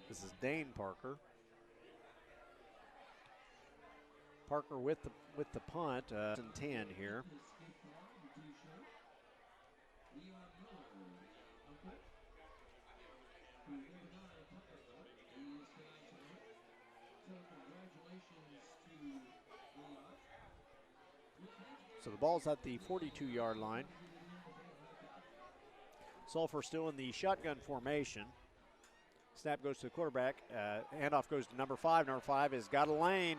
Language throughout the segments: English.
This is Dane Parker. Parker with the punt, and 10 here. So the ball's at the 42-yard line. Sulphur still in the shotgun formation. Snap goes to the quarterback. Handoff goes to number 5. Number 5 has got a lane.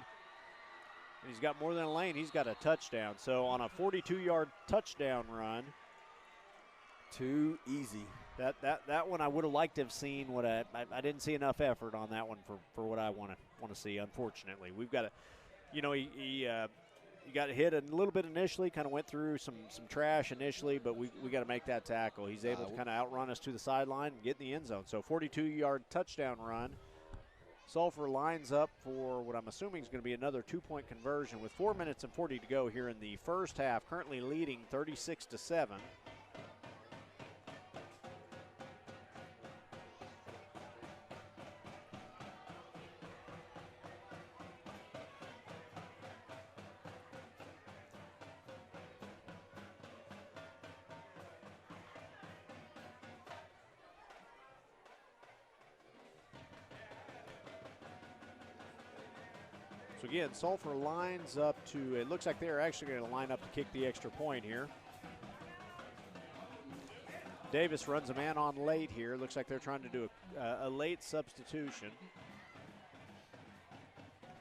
And he's got more than a lane. He's got a touchdown. So on a 42-yard touchdown run. Too easy. That one I would have liked to have seen. I didn't see enough effort on that one for what I want to see, unfortunately. We've got to, he got hit a little bit initially, kind of went through some trash initially, but we got to make that tackle. He's able to kind of outrun us to the sideline and get in the end zone. So 42-yard touchdown run. Sulphur lines up for what I'm assuming is going to be another 2-point conversion with 4 minutes and 40 to go here in the first half, currently leading 36-7. So again, Sulphur lines up to, it looks like they're actually going to line up to kick the extra point here. Davis runs a man on late here. Looks like they're trying to do a late substitution.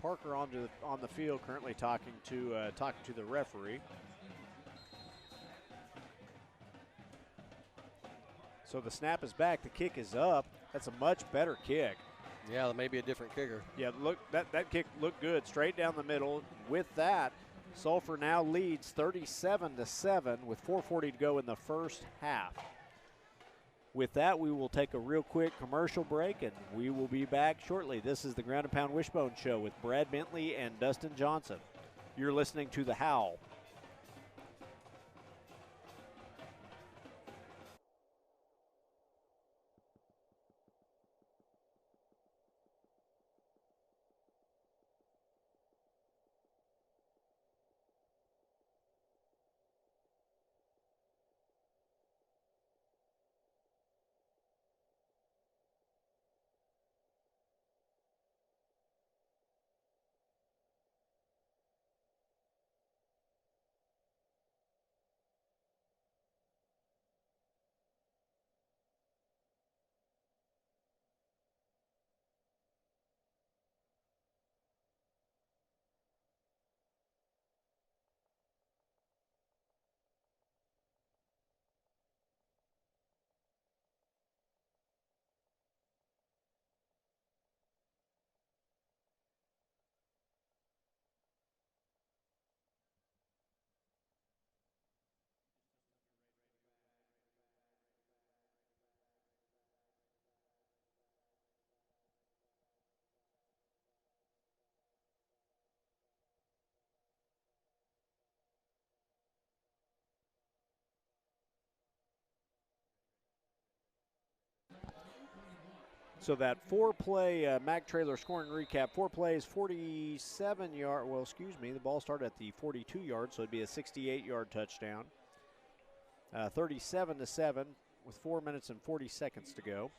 Parker on the field currently talking to the referee. So the snap is back, the kick is up. That's a much better kick. Yeah, maybe a different kicker. Yeah, look, that kick looked good, straight down the middle. With that, Sulphur now leads 37-7 with 4:40 to go in the first half. With that, we will take a real quick commercial break, and we will be back shortly. This is the Ground and Pound Wishbone Show with Brad Bentley and Dustin Johnson. You're listening to The Howl. So that four-play Mac Trailer scoring recap, 4 plays, 47-yard, well, excuse me, the ball started at the 42-yard, so it'd be a 68-yard touchdown. 37-7 with 4 minutes and 40 seconds to go.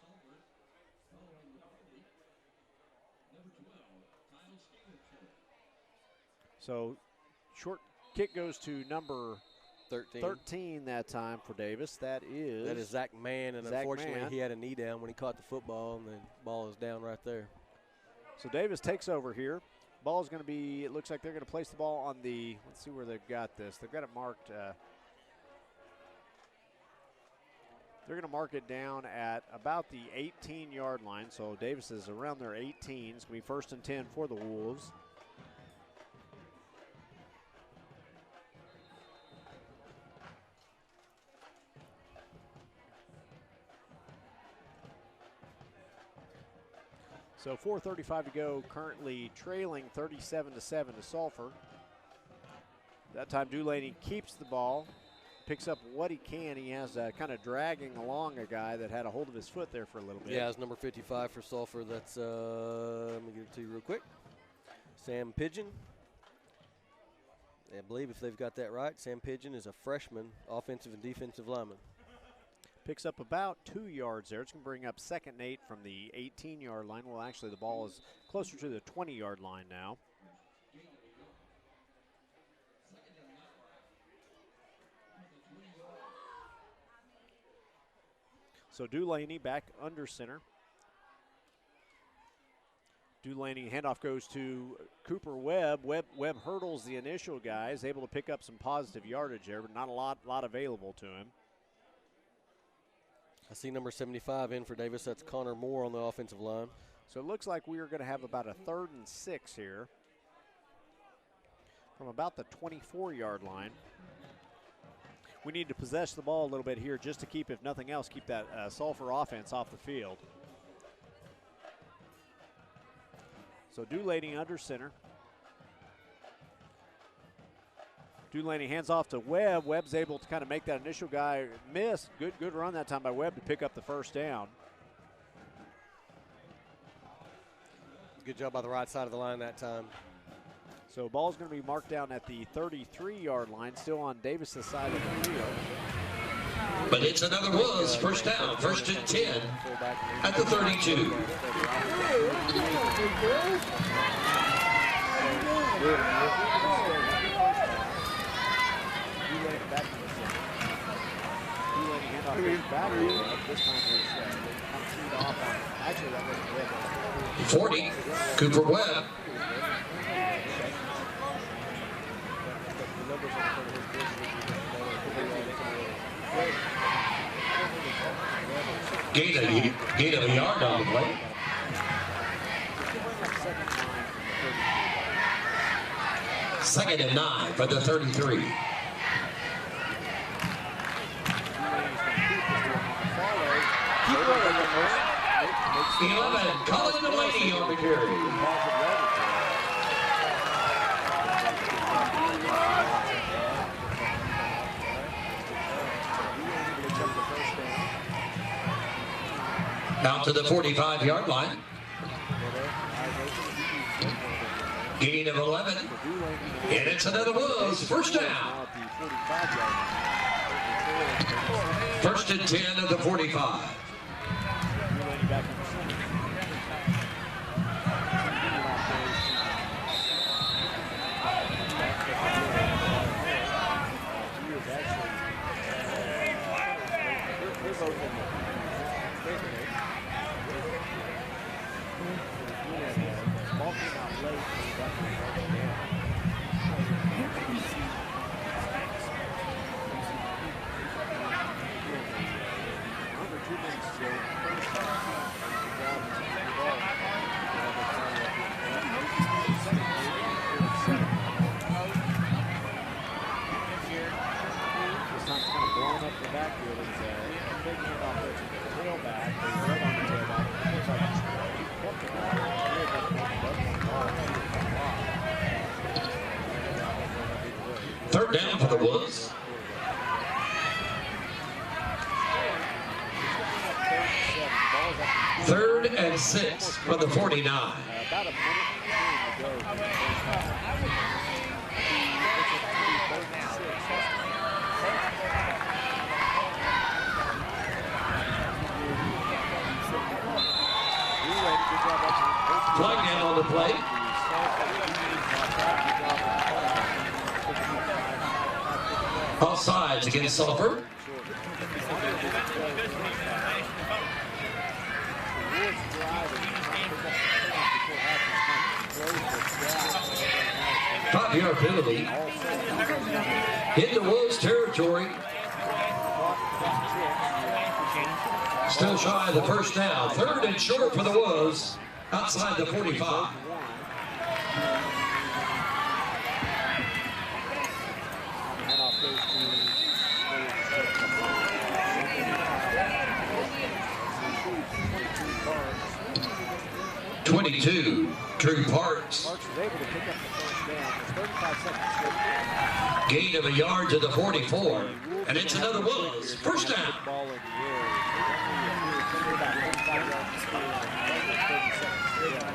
So short kick goes to number 13 that time for Davis. That is Zach Mann, and Zach unfortunately Mann. he had a knee down when he caught the football, and the ball is down right there. So Davis takes over here. Ball is going to be, it looks like they're going to place the ball on the, let's see where they've got this. They've got it marked, they're going to mark it down at about the 18-yard line. So Davis is around their 18. It's going to be 1st and 10 for the Wolves. So 4:35 to go, currently trailing 37-7 to Sulphur. That time Dulaney keeps the ball, picks up what he can. He has kind of dragging along a guy that had a hold of his foot there for a little bit. Yeah, it's number 55 for Sulphur. That's, let me give it to you real quick. Sam Pigeon. I believe if they've got that right, Sam Pigeon is a freshman offensive and defensive lineman. Picks up about 2 yards there. It's going to bring up 2nd and 8 from the 18-yard line. Well, actually, the ball is closer to the 20-yard line now. So Dulaney back under center. Dulaney handoff goes to Cooper Webb. Webb hurdles the initial guy, is able to pick up some positive yardage there, but not a lot available to him. I see number 75 in for Davis. That's Connor Moore on the offensive line. So it looks like we are going to have about a 3rd and 6 here from about the 24-yard line. We need to possess the ball a little bit here just to keep, if nothing else, keep that Sulphur offense off the field. So Dulaney under center. Dulaney hands off to Webb. Webb's able to kind of make that initial guy miss. Good run that time by Webb to pick up the 1st down. Good job by the right side of the line that time. So ball's going to be marked down at the 33-yard line, still on Davis' side of the field. But it's another Wolves 1st down, 1st and 10 at the 32. This time there's off on, actually that wasn't 40, Cooper Webb. Gain of a yard on the play. Second and 9 for the 33. 11, Colin Delaney on the carry. Out to the 45-yard line. Gain of 11. And it's another Wolves 1st down. 1st and 10 of the 45. Third down for the Wolves. Third and 6 for the 49. Flag down on the play. Offsides against Sulphur. Five-yard penalty. Into Wolves territory. Still shy of the 1st down. 3rd and short for the Wolves outside the 45. Drew Parks. Gain of a yard to the 44. And it's another Wolves. First down. Ball in the air. About 35 yards to steal, and 30 seconds to go.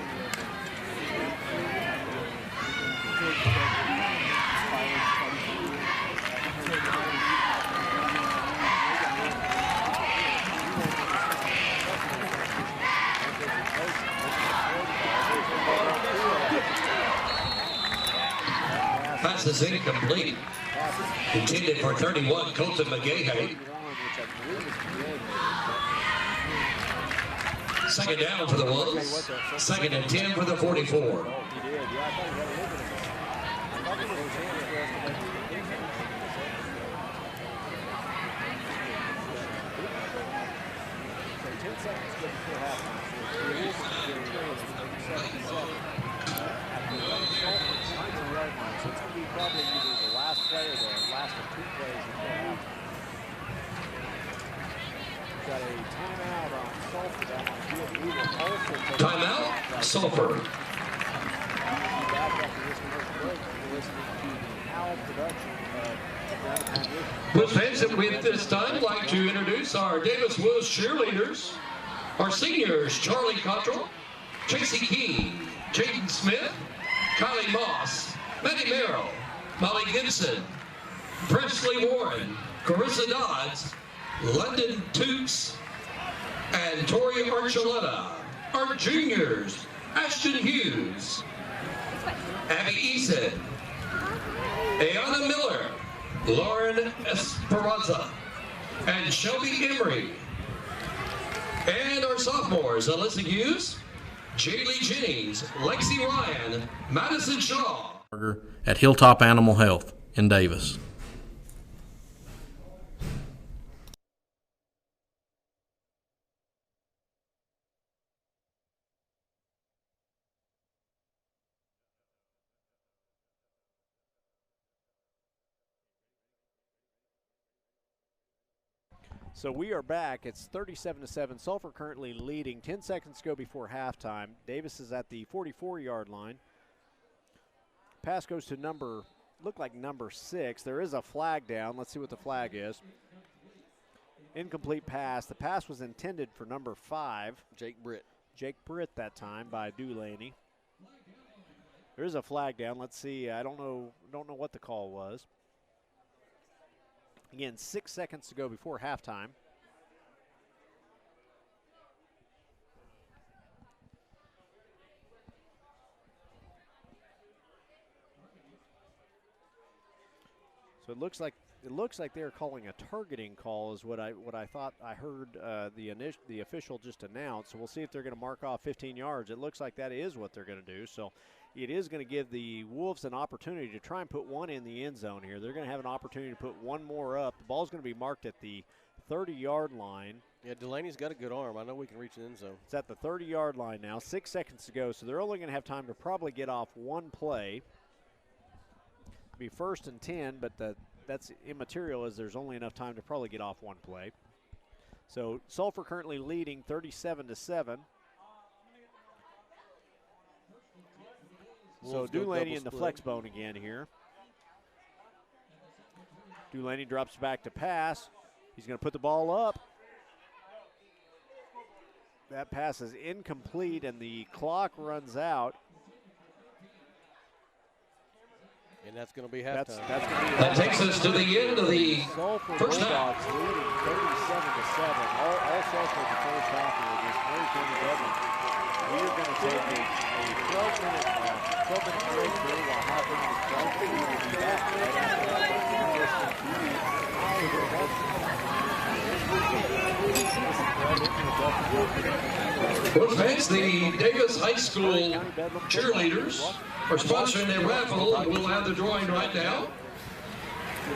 Pass is incomplete. Intended for 31, Colton McGahey. Second down for the Wolves. Second and 10 for the 44. So it's going to be probably either the last play or the last of 2 plays until halftime. We've got a timeout on Sulphur down on field. We will also take Timeout, Sulphur. back after this commercial break. You're listening to the Owl production of With fans that we at this time like to introduce our Davis Wills cheerleaders. Our seniors, Charlie Cottrell, Tracy King, Jaden Smith, Kylie Moss, Maddie Merrill, Molly Gibson, Presley Warren, Carissa Dodds, London Toots, and Tori Archuleta. Our juniors, Ashton Hughes, Abby Eason, Ayana Miller, Lauren Esperanza, and Shelby Emery. And our sophomores, Alyssa Hughes, Jaylee Jennings, Lexi Ryan, Madison Shaw. At Hilltop Animal Health in Davis. So we are back. It's 37-7. Sulphur currently leading. 10 seconds to go before halftime. Davis is at the 44-yard line. Pass goes to number 6. There is a flag down. Let's see what the flag is. Incomplete pass. The pass was intended for number 5. Jake Britt that time by Dulaney. There is a flag down. Let's see. I don't know what the call was. Again, 6 seconds to go before halftime. So it looks like they're calling a targeting call is what I thought I heard the official just announce. So we'll see if they're going to mark off 15 yards. It looks like that is what they're going to do. So it is going to give the Wolves an opportunity to try and put one in the end zone here. They're going to have an opportunity to put one more up. The ball's going to be marked at the 30-yard line. Yeah, Delaney's got a good arm. I know we can reach the end zone. It's at the 30-yard line now. 6 seconds to go, so they're only going to have time to probably get off one play. It'll be 1st and 10, but that's immaterial as there's only enough time to probably get off one play. So Sulphur currently leading 37-7. So Dulaney in the flex bone again here. Dulaney drops back to pass. He's going to put the ball up. That pass is incomplete, and the clock runs out. And that's going to be halftime. That takes us to the end of the first half. Leading 37-7. All Sulphur in the first half here against Mary County Dublin. We are going to take a 12-minute break here while halfway to the club. We will be back right after that. Well, fans, the Davis High School cheerleaders are sponsoring a raffle, and we'll have the drawing right now.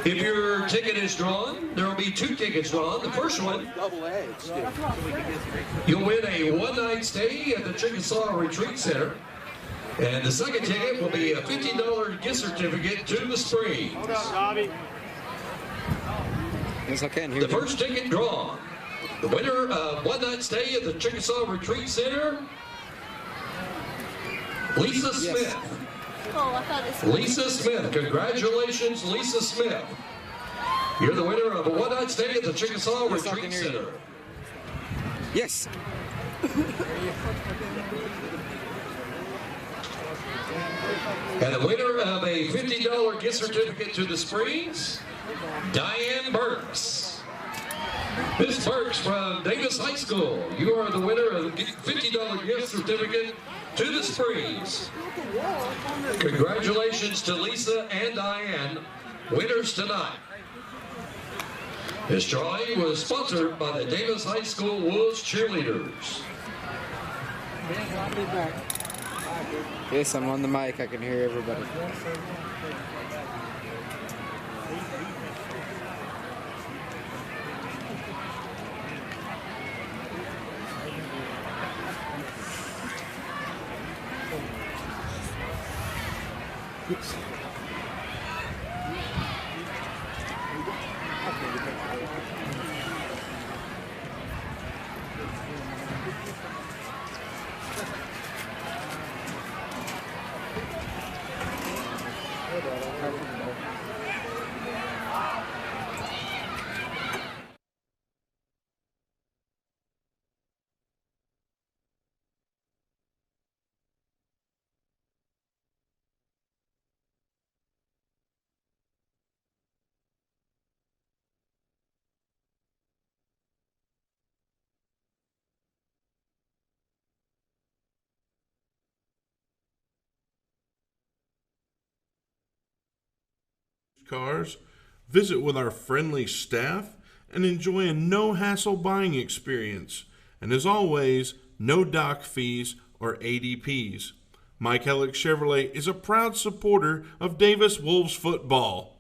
If your ticket is drawn, there will be 2 tickets drawn. The first one, you'll win a one-night stay at the Chickasaw Retreat Center. And the second ticket will be a $50 gift certificate to the Springs. Hold up, Bobby. Yes, I can hear The first ticket drawn. The winner of one-night stay at the Chickasaw Retreat Center, Lisa Smith. Oh, I thought it was Lisa Smith. Congratulations, Lisa Smith. You're the winner of a one-night stay at the Chickasaw Yes, I can Retreat hear you. Center. Yes. And the winner of a $50 gift certificate to the Springs, Diane Burks. Miss Burks from Davis High School. You are the winner of a $50 gift certificate to the Springs. Congratulations to Lisa and Diane, winners tonight. This drawing was sponsored by the Davis High School Wolves cheerleaders. Yes, I'm on the mic. I can hear everybody. Cars, visit with our friendly staff, and enjoy a no-hassle buying experience. And as always, no dock fees or ADPs. Mike Hellick Chevrolet is a proud supporter of Davis Wolves football.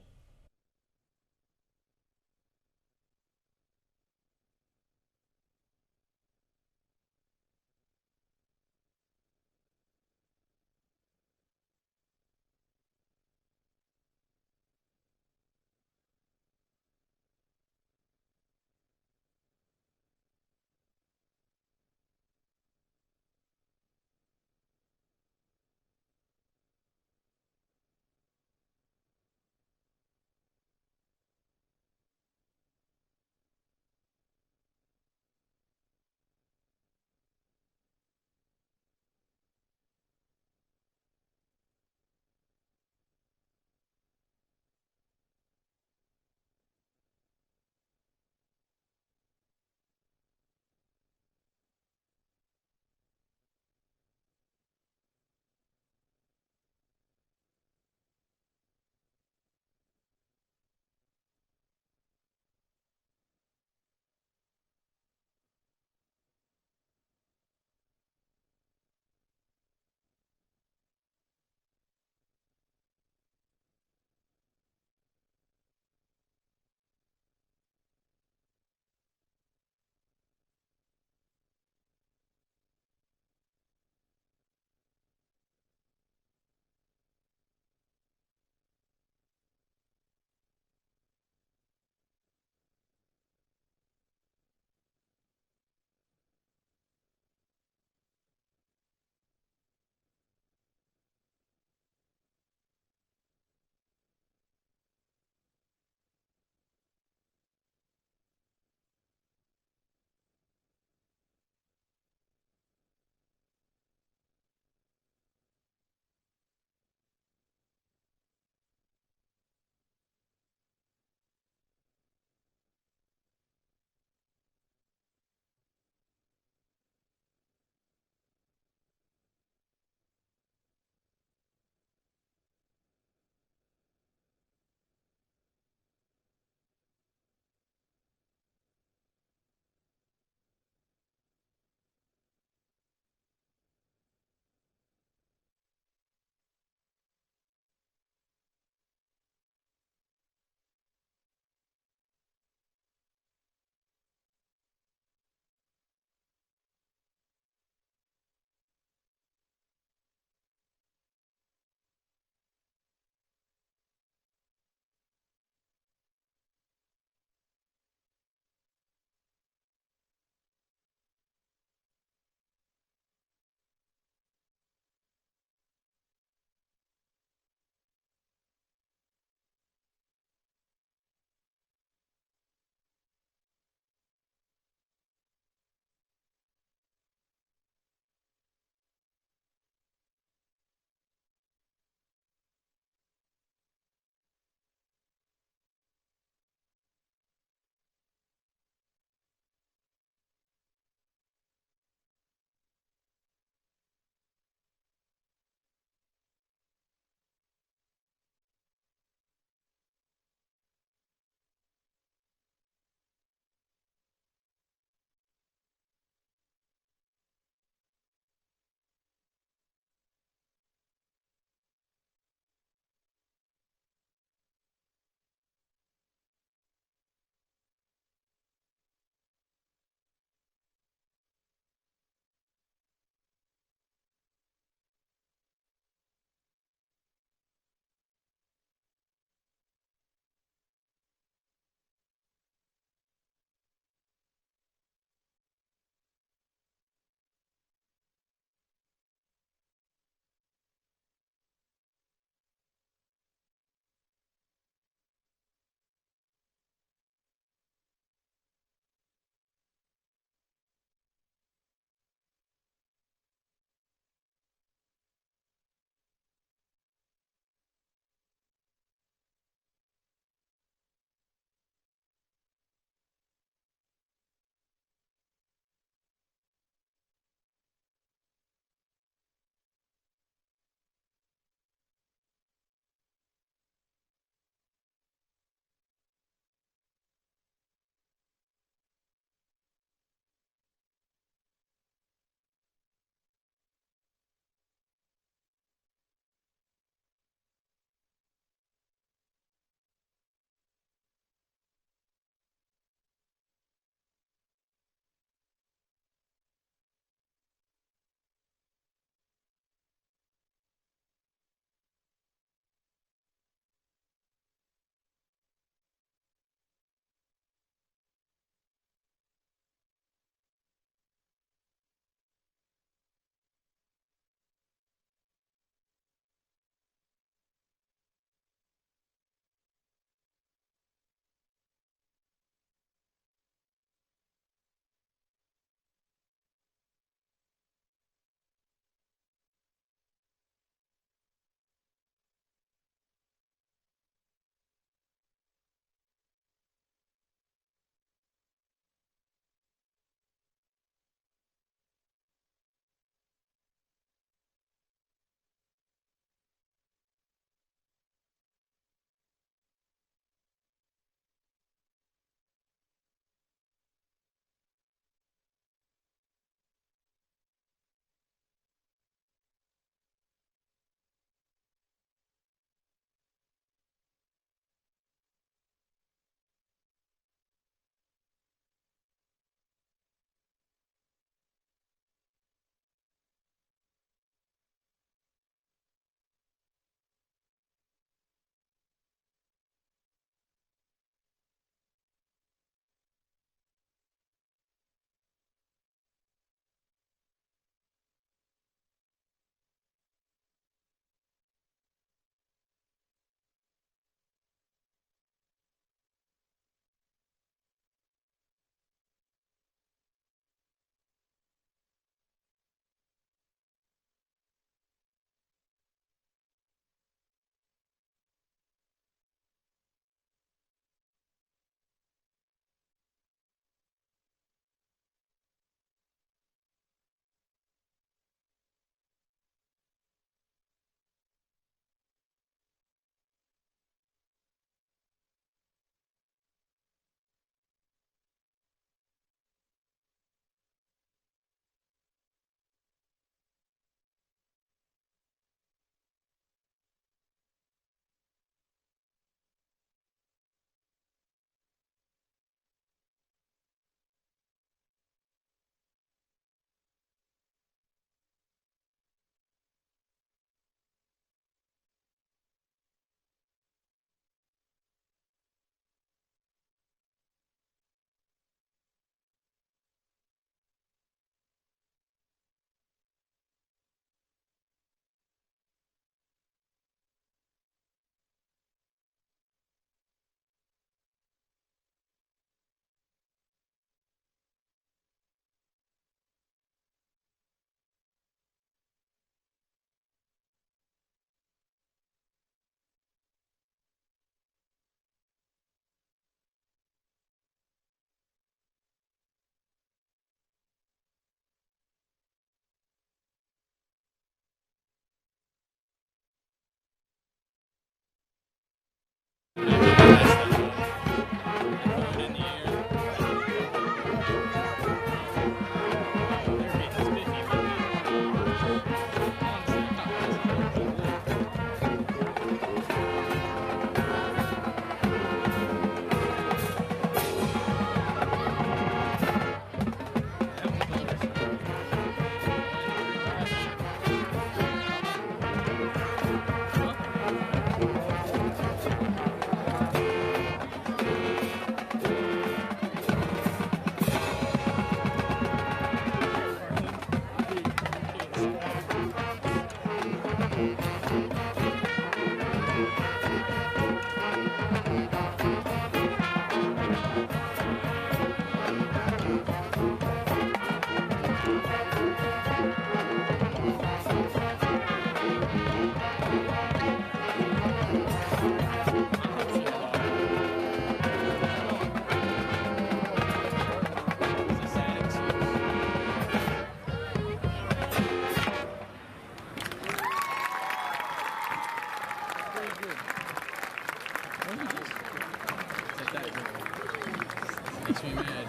Makes me mad.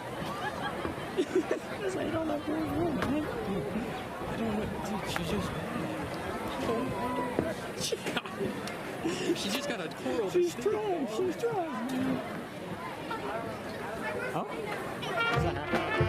Because I don't have very room, man. I don't know. Dude, she just got a twirl. She's trying. She's trying. Huh? What's that happening?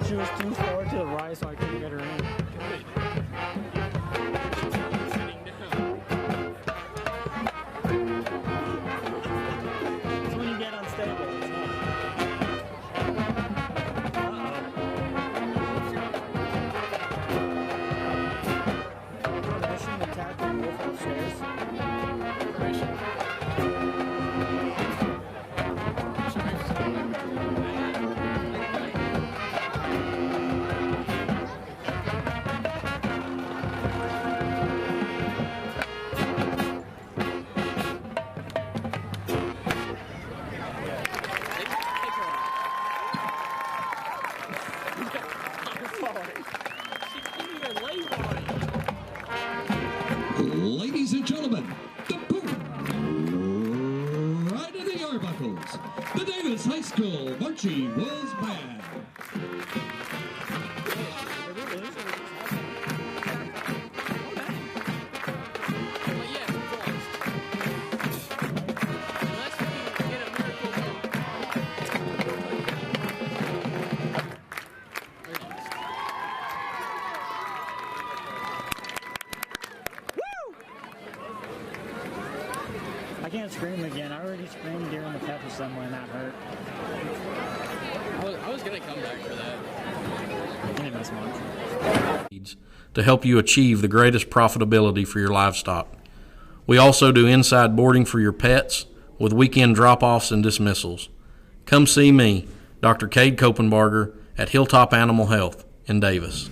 She was too far to the right, so I couldn't get her in. It's when you get unstable. It's not. Mission attack the wolf upstairs. Ladies and gentlemen, the boom right in the Arbuckles, the Davis High School Marching Wolves Band. I can't scream again. I already screamed during the pep assembly and that hurt. I was going to come back for that. Didn't miss much. To help you achieve the greatest profitability for your livestock. We also do inside boarding for your pets with weekend drop-offs and dismissals. Come see me, Dr. Cade Kopenbarger, at Hilltop Animal Health in Davis.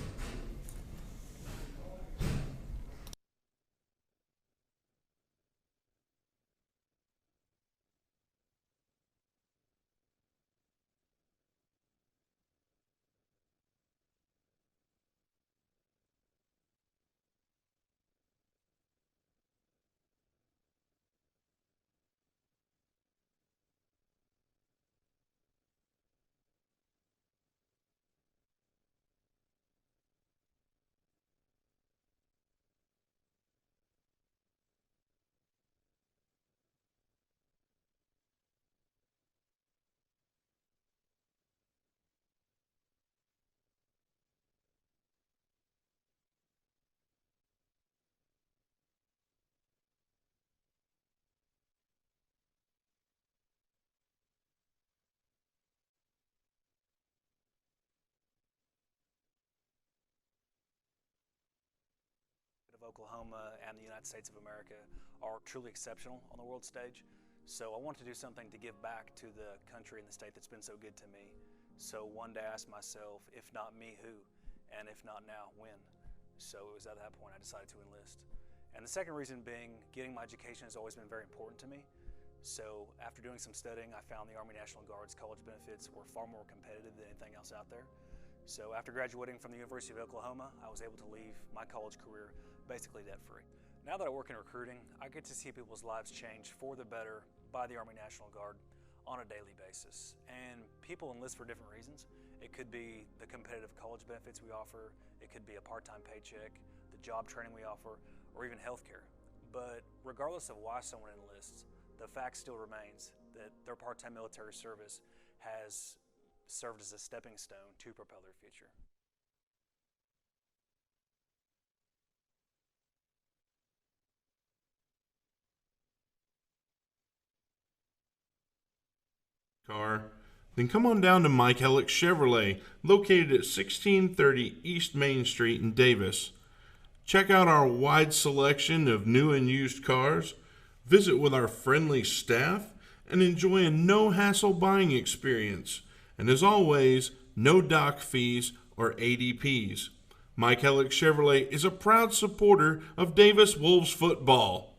Oklahoma and the United States of America are truly exceptional on the world stage. So I wanted to do something to give back to the country and the state that's been so good to me. So one day I asked myself, if not me, who? And if not now, when? So it was at that point I decided to enlist. And the second reason being, getting my education has always been very important to me. So after doing some studying, I found the Army National Guard's college benefits were far more competitive than anything else out there. So after graduating from the University of Oklahoma, I was able to leave my college career basically debt-free. Now that I work in recruiting, I get to see people's lives change for the better by the Army National Guard on a daily basis. And people enlist for different reasons. It could be the competitive college benefits we offer, it could be a part-time paycheck, the job training we offer, or even healthcare. But regardless of why someone enlists, the fact still remains that their part-time military service has served as a stepping stone to propel their future. Car, then come on down to Mike Hellick Chevrolet, located at 1630 East Main Street in Davis. Check out our wide selection of new and used cars, visit with our friendly staff, and enjoy a no-hassle buying experience. And as always, no dock fees or ADPs. Mike Hellick Chevrolet is a proud supporter of Davis Wolves football.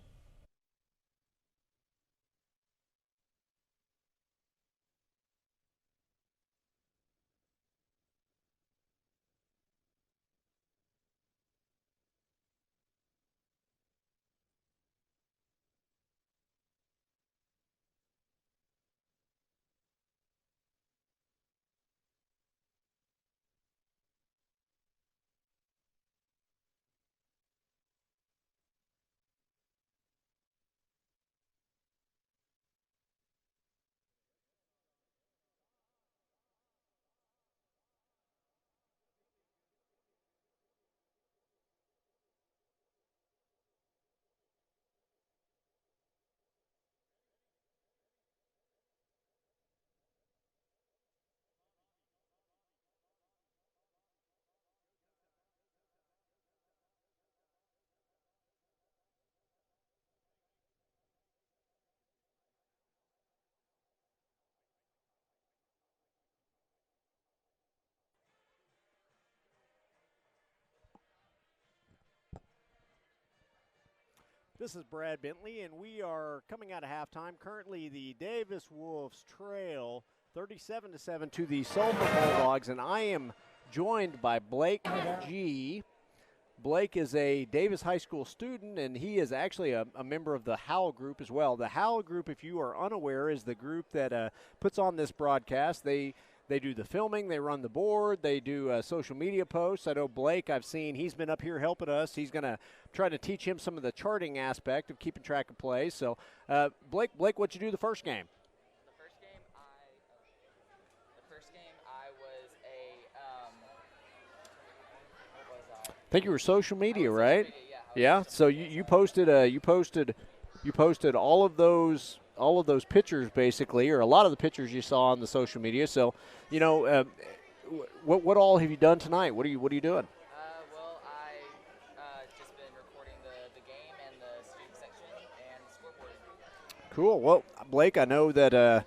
This is Brad Bentley, and we are coming out of halftime. Currently, the Davis Wolves trail 37-7 to the Sulphur Bulldogs, and I am joined by Blake G. Blake is a Davis High School student, and he is actually a member of the Howl Group as well. The Howl Group, if you are unaware, is the group that puts on this broadcast. They do the filming, they run the board, they do social media posts. I know Blake, I've seen, he's been up here helping us. He's going to try to teach him some of the charting aspect of keeping track of plays. So, Blake, what'd you do the first game? The first game, I was what was I? I think you were social media, right? Social media, yeah. Yeah. So you posted all of those pictures basically, or a lot of the pictures you saw on the social media. So, you know, what all have you done tonight? What are you doing? Well, I just been recording the game and the student section and the scoreboard. Cool. Well, Blake, I know that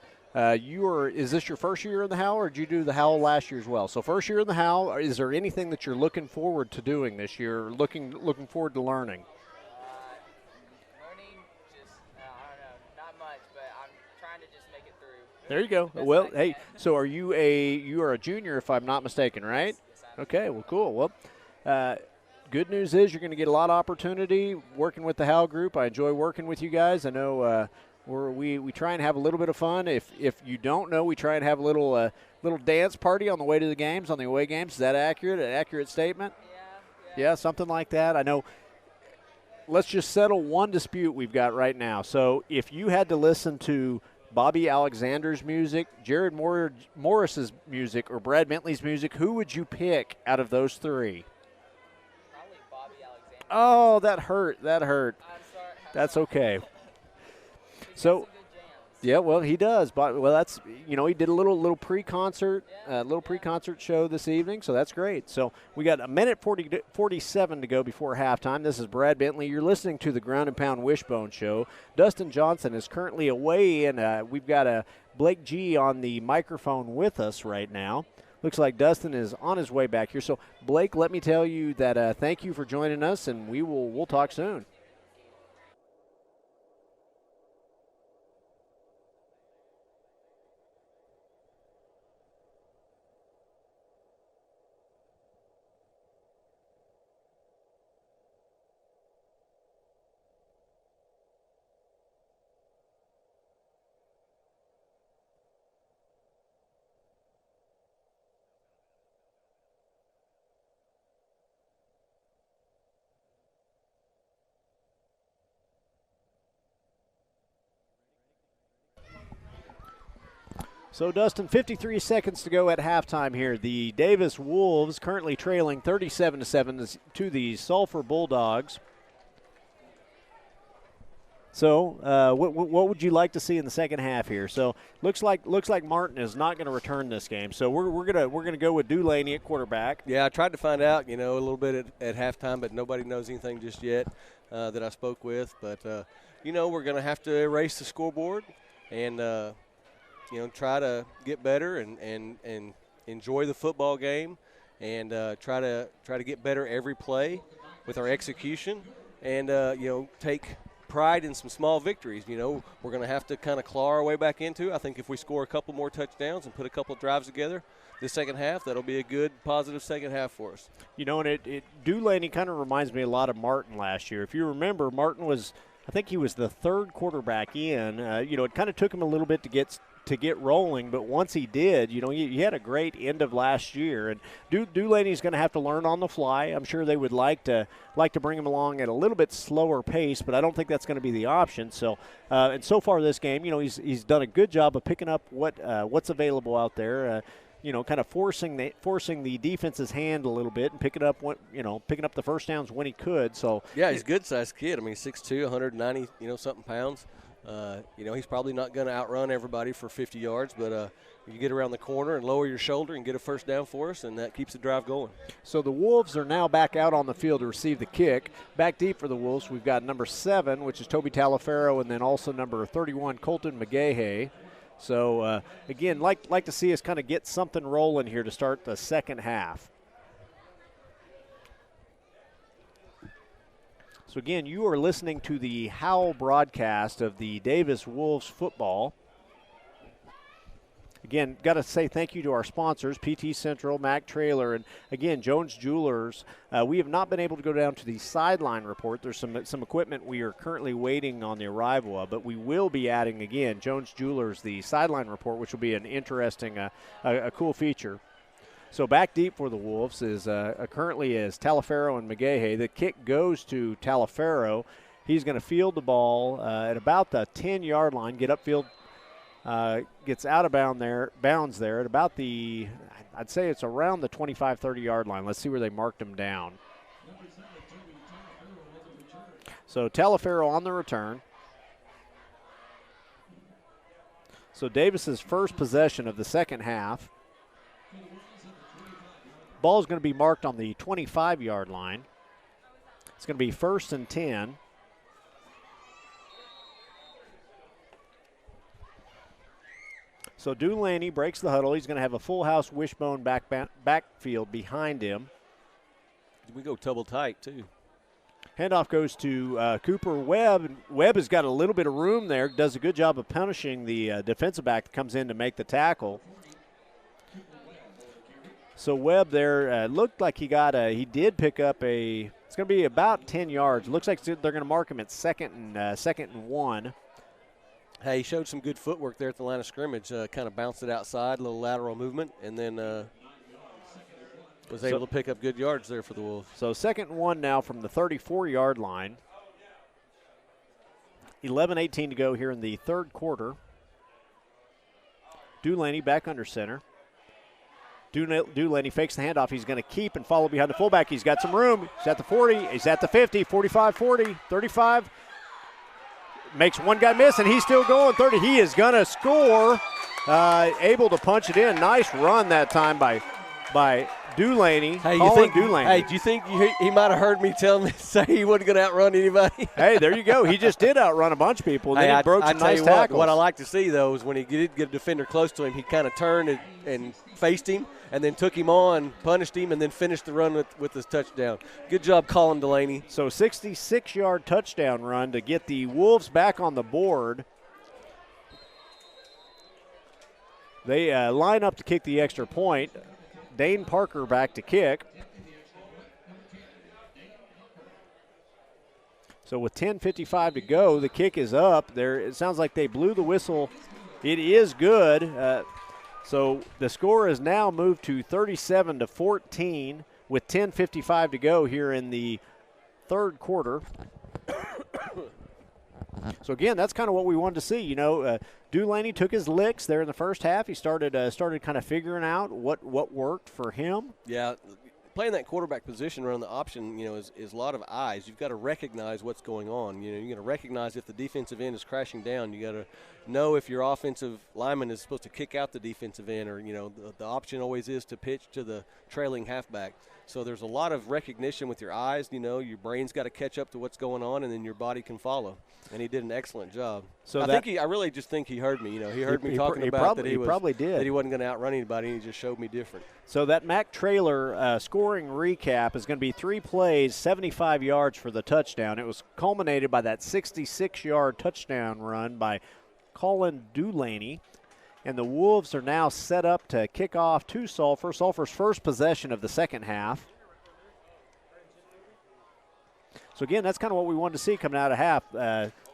is this your first year in the Howl, or did you do the Howl last year as well? So first year in the Howl, is there anything that you're looking forward to doing this year, looking forward to learning? Learning, just, I don't know, not much, but I'm trying to just make it through. There you go. Well, hey, so you are a junior, if I'm not mistaken, right? Yes, I'm Okay, well, cool. Well, good news is you're going to get a lot of opportunity working with the Howl Group. I enjoy working with you guys. I know we try and have a little bit of fun. If you don't know, we try and have a little dance party on the way to the games, on the away games. Is that accurate? An accurate statement? Yeah, something like that. I know. Let's just settle one dispute we've got right now. So if you had to listen to Bobby Alexander's music, Jared Morris's music, or Brad Bentley's music, who would you pick out of those three? Probably Bobby Alexander. Oh, that hurt. I'm sorry. That's okay. So, Yeah, well, he does. But that's he did a little pre-concert, pre-concert show this evening, so that's great. So we got a minute 47 to go before halftime. This is Brad Bentley. You're listening to the Ground and Pound Wishbone Show. Dustin Johnson is currently away, and we've got Blake G on the microphone with us right now. Looks like Dustin is on his way back here. So Blake, let me tell you that thank you for joining us, and we'll talk soon. So, Dustin, 53 seconds to go at halftime here. The Davis Wolves currently trailing 37-7 to the Sulphur Bulldogs. So, what would you like to see in the second half here? So, looks like Martin is not going to return this game. So we're gonna go with Dulaney at quarterback. Yeah, I tried to find out, a little bit at halftime, but nobody knows anything just yet that I spoke with. But we're going to have to erase the scoreboard and try to get better and enjoy the football game, and try to get better every play with our execution, and take pride in some small victories. We're going to have to kind of claw our way back into. I think if we score a couple more touchdowns and put a couple of drives together this second half, that'll be a good, positive second half for us. And Dulaney kind of reminds me a lot of Martin last year. If you remember, Martin was, I think he was the third quarterback in. It kind of took him a little bit to get rolling, but once he did, he had a great end of last year, and Dulaney's going to have to learn on the fly. I'm sure they would like to bring him along at a little bit slower pace, but I don't think that's going to be the option. So, and so far this game, he's done a good job of picking up what's available out there. Kind of forcing the defense's hand a little bit and picking up the first downs when he could. So yeah, he's a good-sized kid. I mean, 6'2", 190 something pounds. He's probably not going to outrun everybody for 50 yards, but you get around the corner and lower your shoulder and get a first down for us, and that keeps the drive going. So the Wolves are now back out on the field to receive the kick. Back deep for the Wolves, we've got number 7, which is Toby Talaferro, and then also number 31, Colton McGahey. So, again, like to see us kind of get something rolling here to start the second half. So, again, you are listening to the Howl broadcast of the Davis Wolves football. Again, got to say thank you to our sponsors, PT Central, Mac Trailer, and, again, Jones Jewelers. We have not been able to go down to the sideline report. There's some equipment we are currently waiting on the arrival of, but we will be adding, again, Jones Jewelers, the sideline report, which will be an interesting, a cool feature. So back deep for the Wolves is currently is Talaferro and McGahey. The kick goes to Talaferro. He's going to field the ball at about the 10-yard line, get upfield, gets out of bounds there at about I'd say it's around the 25, 30-yard line. Let's see where they marked him down. So Talaferro on the return. So Davis's first possession of the second half. Ball is going to be marked on the 25-yard line. It's going to be 1st and 10. So Dulaney breaks the huddle. He's going to have a full house Wishbone backfield behind him. We go double tight, too. Handoff goes to Cooper Webb. Webb has got a little bit of room there, does a good job of punishing the defensive back that comes in to make the tackle. So Webb there looked like he did pick up it's going to be about 10 yards. Looks like they're going to mark him at second and 1. Hey, he showed some good footwork there at the line of scrimmage, kind of bounced it outside, a little lateral movement, and then was able to pick up good yards there for the Wolves. So 2nd and 1 now from the 34-yard line. 11:18 to go here in the third quarter. Dulaney back under center. Dulaney fakes the handoff. He's going to keep and follow behind the fullback. He's got some room. He's at the 40. He's at the 50, 45, 40, 35. makes one guy miss, and he's still going 30. He is going to score. Able to punch it in. Nice run that time by Dulaney. Hey, Dulaney. Hey, do you think he might have heard me say he wasn't going to outrun anybody? Hey, there you go. He just did outrun a bunch of people. Then he broke some nice tackles. What I like to see, though, is when he did get a defender close to him, he kind of turned and faced him and then took him on, punished him, and then finished the run with his touchdown. Good job, Colin Delaney. So 66-yard touchdown run to get the Wolves back on the board. They line up to kick the extra point. Dane Parker back to kick. So with 10:55 to go, the kick is up. It sounds like they blew the whistle. It is good. So the score is now moved to 37-14 with 10:55 to go here in the third quarter. So again, that's kind of what we wanted to see. Dulaney took his licks there in the first half. He started kind of figuring out what worked for him. Yeah, playing that quarterback position around the option, is a lot of eyes. You've got to recognize what's going on. You're going to recognize if the defensive end is crashing down. You got to know if your offensive lineman is supposed to kick out the defensive end, or the option always is to pitch to the trailing halfback. So there's a lot of recognition with your eyes. Your brain's got to catch up to what's going on, and then your body can follow. And he did an excellent job. So I really just think he heard me. He heard me talking about that he wasn't going to outrun anybody, and he just showed me different. So that Mac Traylor scoring recap is going to be 3 plays, 75 yards for the touchdown. It was culminated by that 66-yard touchdown run by Colin Dulaney. And the Wolves are now set up to kick off to Sulphur. Sulphur's first possession of the second half. So, again, that's kind of what we wanted to see coming out of half.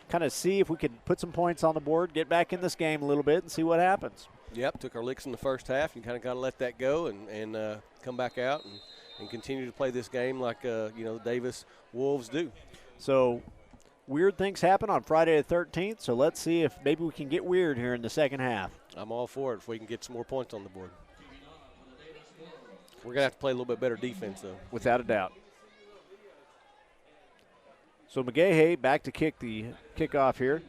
Kind of see if we could put some points on the board, get back in this game a little bit, and see what happens. Yep, took our licks in the first half. You kind of got to let that go and come back out and continue to play this game like, the Davis Wolves do. So, weird things happen on Friday the 13th, so let's see if maybe we can get weird here in the second half. I'm all for it if we can get some more points on the board. We're going to have to play a little bit better defense, though. Without a doubt. So McGahey back to kick the kickoff here.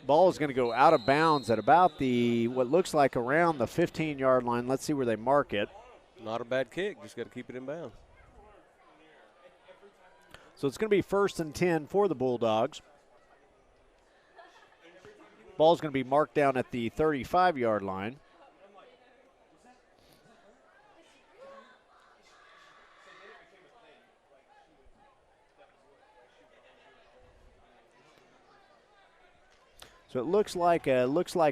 Ball is going to go out of bounds at about what looks like around the 15-yard line. Let's see where they mark it. Not a bad kick. Just got to keep it in bounds. So it's going to be 1st and 10 for the Bulldogs. Ball's going to be marked down at the 35-yard line. So it looks like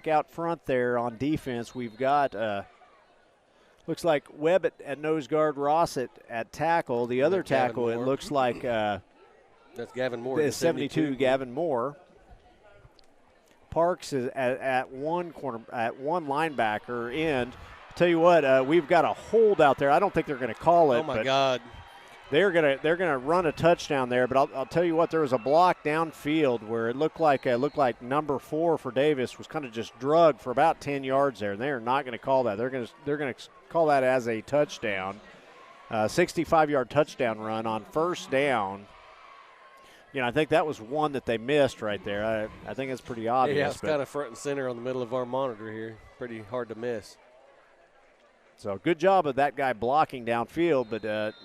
out front there on defense we've got looks like Webb at nose guard, Ross at tackle. The other tackle, it looks like that's Gavin Moore. 72 Gavin Moore. Parks is at one linebacker end. Tell you what, we've got a hold out there. I don't think they're going to call it. Oh my God! They're gonna run a touchdown there. But I'll tell you what, there was a block downfield where it looked like number 4 for Davis was kind of just drugged for about 10 yards there. And they are not going to call that. They're going to call that as a touchdown, 65-yard touchdown run on first down. I think that was one that they missed right there. I think it's pretty obvious. Yeah, it's kind of front and center on the middle of our monitor here. Pretty hard to miss. So good job of that guy blocking downfield, but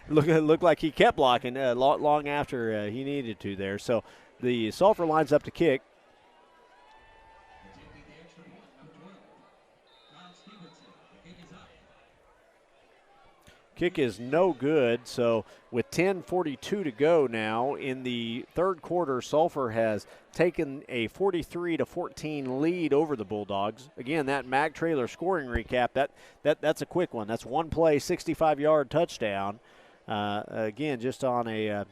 looked like he kept blocking long after he needed to there. So the Sulphur lines up to kick. Kick is no good, so with 10:42 to go now in the third quarter, Sulphur has taken a 43-14 lead over the Bulldogs. Again, that Mac Traylor scoring recap, that's a quick one. That's one play, 65-yard touchdown. Again, just on a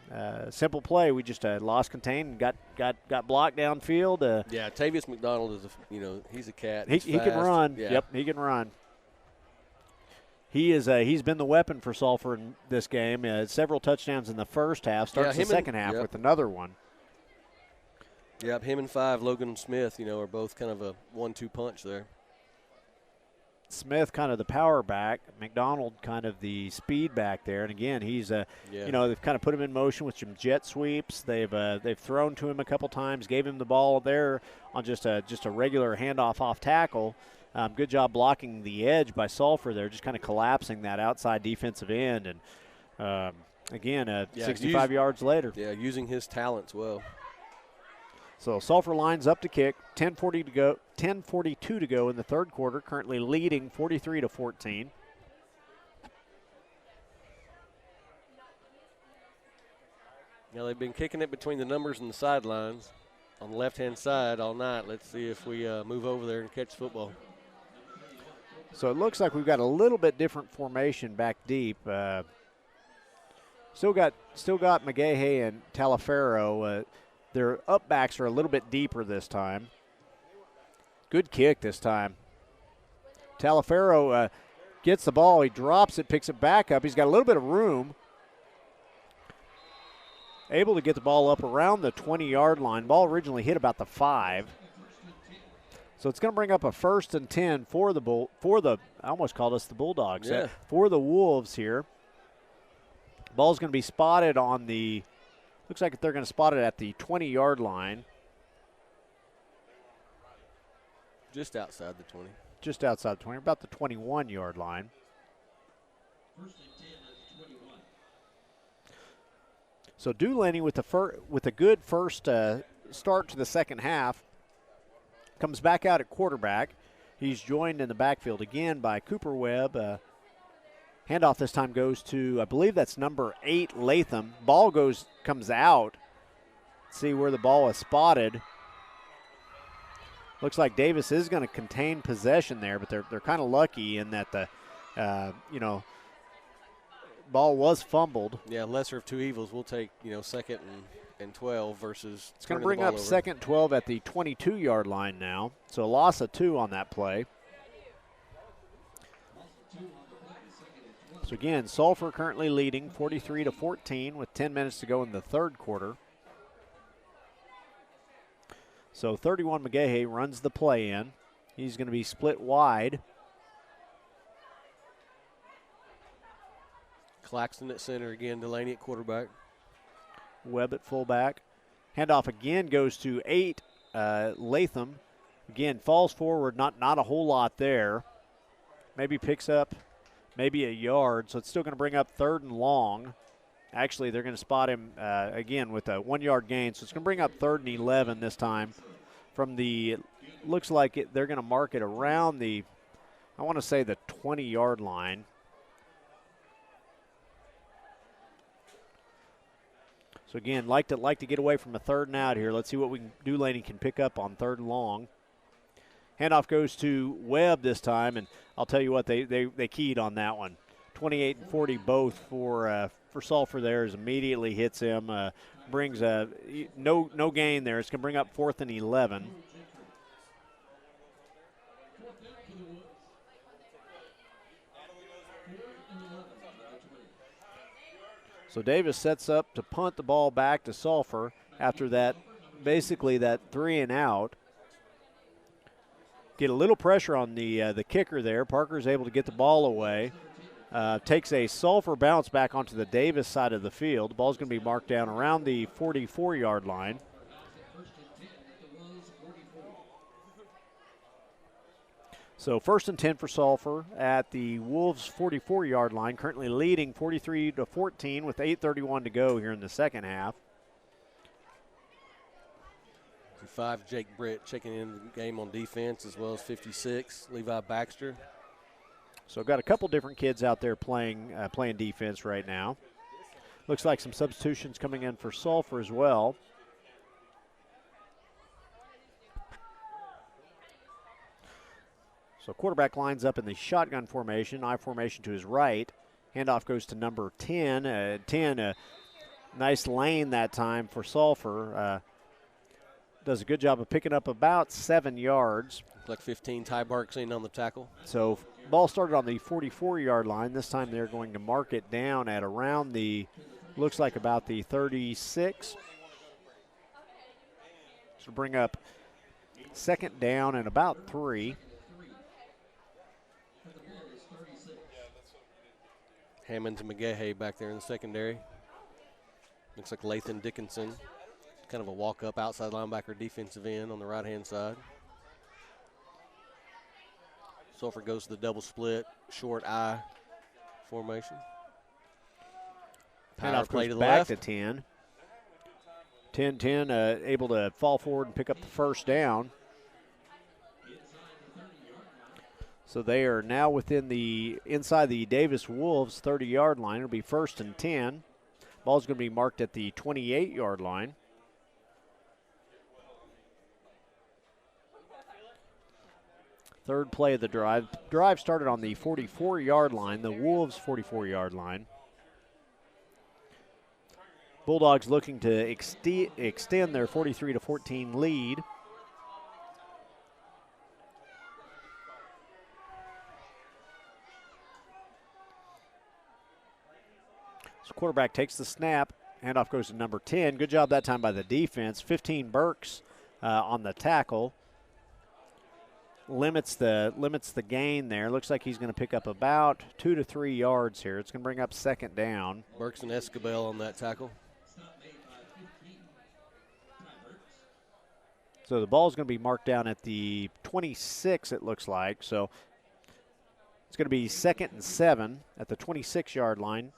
simple play, we just lost contained and got blocked downfield. Yeah, Tavius McDonald is he's a cat. He can run. Yeah. Yep, he can run. He's been the weapon for Sulphur in this game. Several touchdowns in the first half. Starts the second half with another one. Yep, him and 5, Logan Smith, are both kind of a 1-2 punch there. Smith kind of the power back, McDonald kind of the speed back there. And again, he's you know, they've kind of put him in motion with some jet sweeps. They've thrown to him a couple times, gave him the ball there on just a regular handoff off tackle. Good job blocking the edge by Sulphur there, just kind of collapsing that outside defensive end. And again, 65 yards later. Yeah, using his talents well. So Sulphur lines up to kick. 10:42 to go in the third quarter. Currently leading 43-14. Now they've been kicking it between the numbers and the sidelines on the left-hand side all night. Let's see if we move over there and catch the football. So it looks like we've got a little bit different formation back deep. Still got McGahey and Talaferro. Their up backs are a little bit deeper this time. Good kick this time. Talaferro gets the ball. He drops it, picks it back up. He's got a little bit of room. Able to get the ball up around the 20-yard line. Ball originally hit about the 5. So it's going to bring up a 1st and 10 for the I almost called us the Bulldogs. Yeah. For the Wolves here. Ball's going to be spotted on the, looks like they're going to spot it at the 20-yard line. Just outside the 20. Just outside the 20, about the 21-yard line. So Dulaney with a good first start to the second half. Comes back out at quarterback. He's joined in the backfield again by Cooper Webb. Handoff this time goes to, I believe that's number 8, Latham. Ball comes out. Let's see where the ball is spotted. Looks like Davis is going to contain possession there, but they're kind of lucky in that the, ball was fumbled. Yeah, lesser of two evils. We'll take, second and 12 versus. It's going to bring up over. Second 12 at the 22-yard line now. So a loss of 2 on that play. So again, Sulphur currently leading 43-14 with 10 minutes to go in the third quarter. So 31 McGahey runs the play in. He's going to be split wide. Claxton at center again, Delaney at quarterback. Webb at fullback. Handoff again goes to 8, Latham. Again, falls forward, not a whole lot there. Maybe picks up maybe a yard, so it's still going to bring up 3rd and long. Actually, they're going to spot him again with a 1-yard gain, so it's going to bring up 3rd and 11 this time. From the, looks like they're going to mark it around the, I want to say the 20-yard line. So again, like to get away from a 3rd and out here. Let's see what Dulaney can pick up on 3rd and long. Handoff goes to Webb this time, and I'll tell you what, they keyed on that one. 28 and 40 both for Sulphur there, as immediately hits him. Brings no gain there. It's going to bring up 4th and 11. So Davis sets up to punt the ball back to Sulphur after that, basically that 3 and out. Get a little pressure on the kicker there. Parker's able to get the ball away. Takes a Sulphur bounce back onto the Davis side of the field. The ball's going to be marked down around the 44-yard line. So 1st and 10 for Sulphur at the Wolves' 44-yard line, currently leading 43-14 with 8:31 to go here in the second half. 5, Jake Britt checking in the game on defense, as well as 56, Levi Baxter. So got a couple different kids out there playing defense right now. Looks like some substitutions coming in for Sulphur as well. So quarterback lines up in the shotgun formation, I formation to his right. Handoff goes to number 10. 10, nice lane that time for Sulphur. Does a good job of picking up about 7 yards. Like 15, Ty Barks in on the tackle. So ball started on the 44-yard line. This time they're going to mark it down at around the, looks like about the 36. So bring up 2nd down and about 3. Hammond to McGahey back there in the secondary. Looks like Lathan Dickinson. Kind of a walk-up outside linebacker defensive end on the right-hand side. Sulphur goes to the double split, short I formation. Power play to the back left. to 10. 10-10, able to fall forward and pick up the first down. So they are now within inside the Davis Wolves 30-yard line. It'll be 1st and 10. Ball's going to be marked at the 28-yard line. Third play of the drive. Drive started on the 44-yard line, the Wolves' 44-yard line. Bulldogs looking to extend their 43-14 lead. So quarterback takes the snap. Handoff goes to number 10. Good job that time by the defense. 15 Burks on the tackle. Limits the gain there. Looks like he's going to pick up about 2 to 3 yards here. It's going to bring up 2nd down. Burks and Escabel on that tackle. So the ball is going to be marked down at the 26, it looks like. So it's going to be 2nd and 7 at the 26-yard line.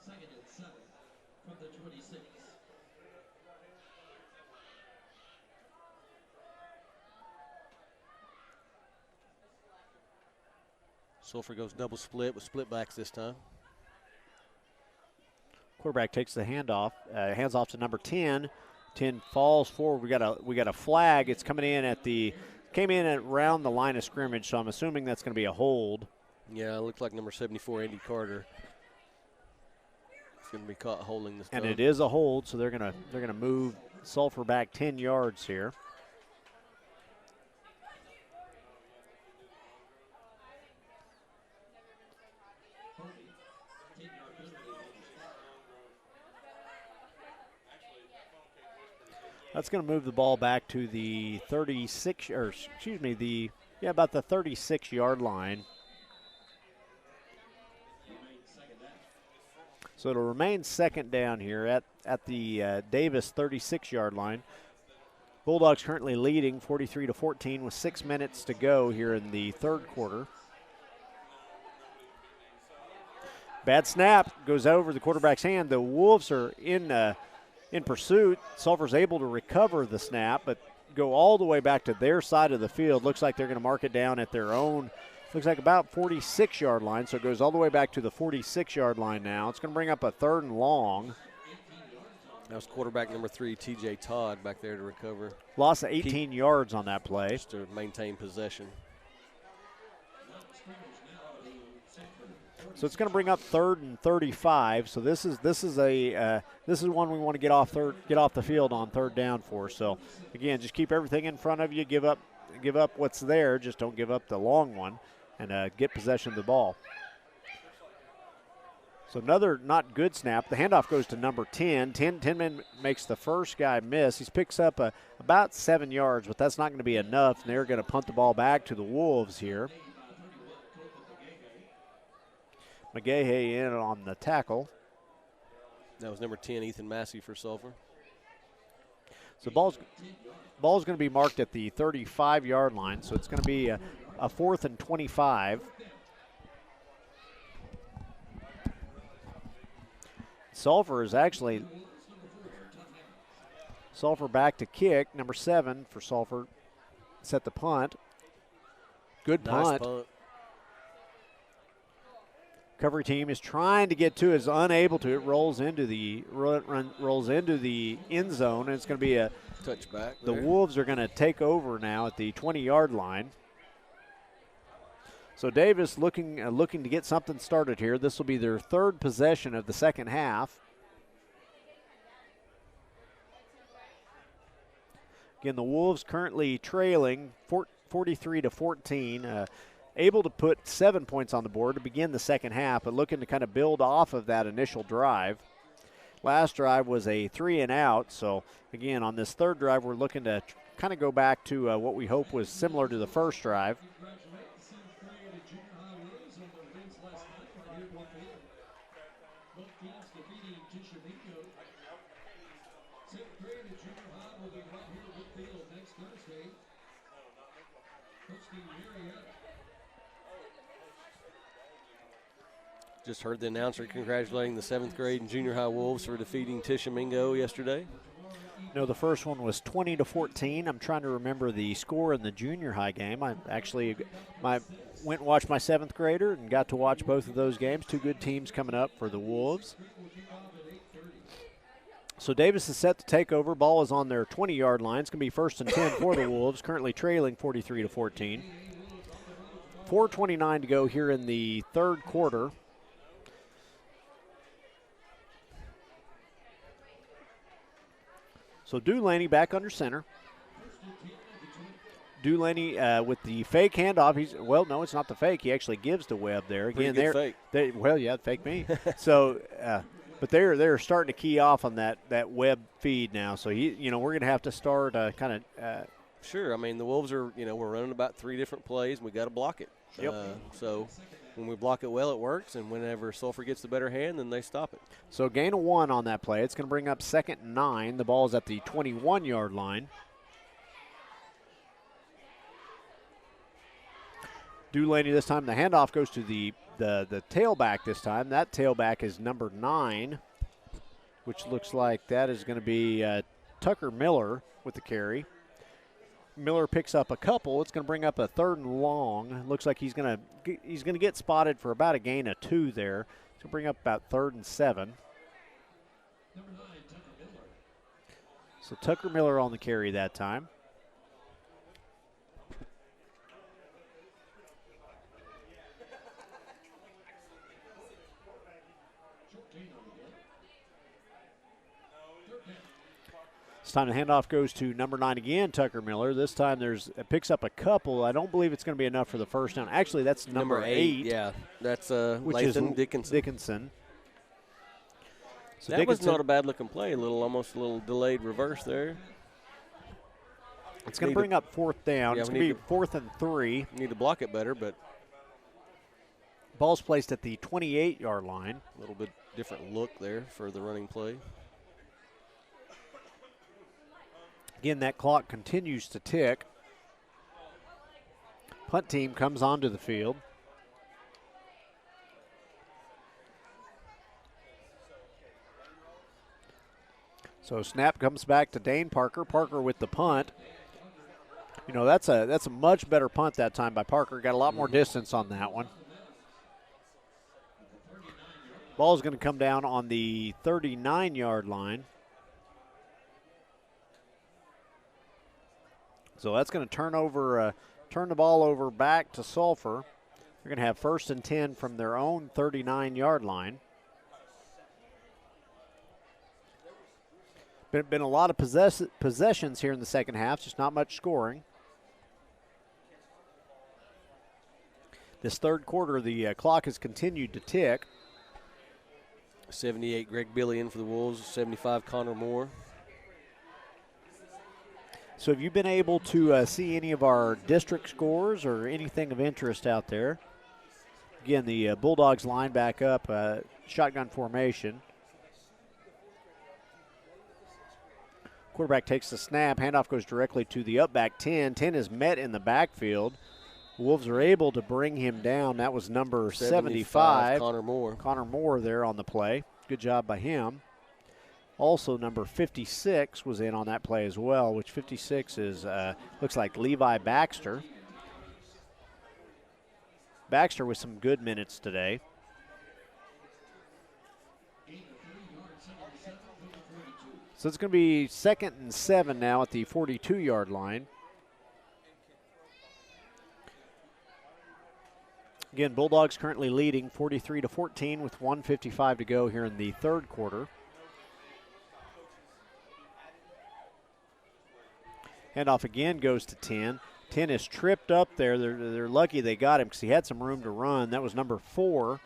Sulphur goes double split with split backs this time. Quarterback takes the handoff, hands off to number 10. 10 falls forward. We got a flag. It's coming in came in at around the line of scrimmage, so I'm assuming that's going to be a hold. Yeah, it looks like number 74, Andy Carter. It's going to be caught holding this time. And it is a hold, so they're gonna move Sulphur back 10 yards here. That's going to move the ball back to the 36, or excuse me, about the 36-yard line. So it'll remain 2nd down here at the Davis 36-yard line. Bulldogs currently leading 43-14 with 6 minutes to go here in the 3rd quarter. Bad snap goes over the quarterback's hand. The Wolves are in pursuit. Sulphur's able to recover the snap, but go all the way back to their side of the field. Looks like they're going to mark it down at their own, looks like about 46-yard line, so it goes all the way back to the 46-yard line now. It's going to bring up a 3rd and long. That was quarterback number 3, TJ Todd, back there to recover. Loss of 18 yards on that play. Just to maintain possession. So it's going to bring up 3rd and 35. So this is one we want to get off the field on 3rd down for. So again, just keep everything in front of you. Give up what's there. Just don't give up the long one, and get possession of the ball. So another not good snap. The handoff goes to number 10. 10 makes the first guy miss. He picks up about 7 yards, but that's not going to be enough. And they're going to punt the ball back to the Wolves here. McGahey in on the tackle. That was number 10, Ethan Massey for Sulphur. So ball's going to be marked at the 35-yard line, so it's going to be a 4th and 25. Sulphur back to kick. Number 7 for Sulphur set the punt. Good punt. Nice punt. Recovery team is trying to get to it, is unable to. It rolls into the end zone, and it's going to be a touchback. The Wolves are going to take over now at the 20-yard line. So Davis looking to get something started here. This will be their 3rd possession of the 2nd half. Again, the Wolves currently trailing 43-14. Able to put 7 points on the board to begin the 2nd half, but looking to kind of build off of that initial drive. Last drive was a 3 and out, so again, on this 3rd drive, we're looking to kind of go back to what we hope was similar to the 1st drive. Just heard the announcer congratulating the 7th grade and junior high Wolves for defeating Tishomingo yesterday. No, the first one was 20-14. I'm trying to remember the score in the junior high game. I actually went and watched my 7th grader and got to watch both of those games. Two good teams coming up for the Wolves. So Davis is set to take over. Ball is on their 20-yard line. It's going to be 1st and 10 for the Wolves, currently trailing 43-14. 4:29 to go here in the third quarter. So Dulaney back under center. Dulaney with the fake handoff. Well, no, it's not the fake. He actually gives to Webb there. Again, fake. Fake me. So, but they're starting to key off on that Webb feed now. So we're going to have to start kind of. Sure. I mean, the Wolves are we're running about 3 different plays, and we got to block it. Yep. So when we block it well, it works, and whenever Sulphur gets the better hand, then they stop it. So gain of 1 on that play. It's going to bring up 2nd and 9. The ball is at the 21-yard line. Dulaney this time. The handoff goes to the tailback this time. That tailback is number 9, which looks like that is going to be Tucker Miller with the carry. Miller picks up a couple. It's going to bring up a 3rd and long. Looks like he's going to get spotted for about a gain of 2 there. It's going to bring up about 3rd and 7. So Tucker Miller on the carry that time. This time the handoff goes to number 9 again, Tucker Miller. This time it picks up a couple. I don't believe it's going to be enough for the first down. Actually, that's number 8. Yeah, that's which Lathan is Dickinson. So that was not a bad looking play. Almost a little delayed reverse there. It's going to bring up 4th down. It's going to be 4th and 3. Need to block it better, but ball's placed at the 28-yard line. A little bit different look there for the running play. Again, that clock continues to tick. Punt team comes onto the field. So snap comes back to Dane Parker. Parker with the punt. That's a much better punt that time by Parker. Got a lot more distance on that one. Ball's going to come down on the 39-yard line. So that's going to turn the ball over back to Sulphur. They're going to have 1st and 10 from their own 39-yard line. Been a lot of possessions here in the second half, just not much scoring. This third quarter, the clock has continued to tick. 78, Greg Billion for the Wolves. 75, Connor Moore. So have you been able to see any of our district scores or anything of interest out there? Again, the Bulldogs line back up, shotgun formation. Quarterback takes the snap. Handoff goes directly to the up back 10. 10 is met in the backfield. Wolves are able to bring him down. That was number 75. Connor Moore. Connor Moore there on the play. Good job by him. Also, number 56 was in on that play as well, which 56 is, looks like Levi Baxter. Baxter with some good minutes today. So it's going to be 2nd and 7 now at the 42-yard line. Again, Bulldogs currently leading 43-14 with 1:55 to go here in the third quarter. Handoff again goes to 10. 10 is tripped up there. They're lucky they got him because he had some room to run. That was number 4.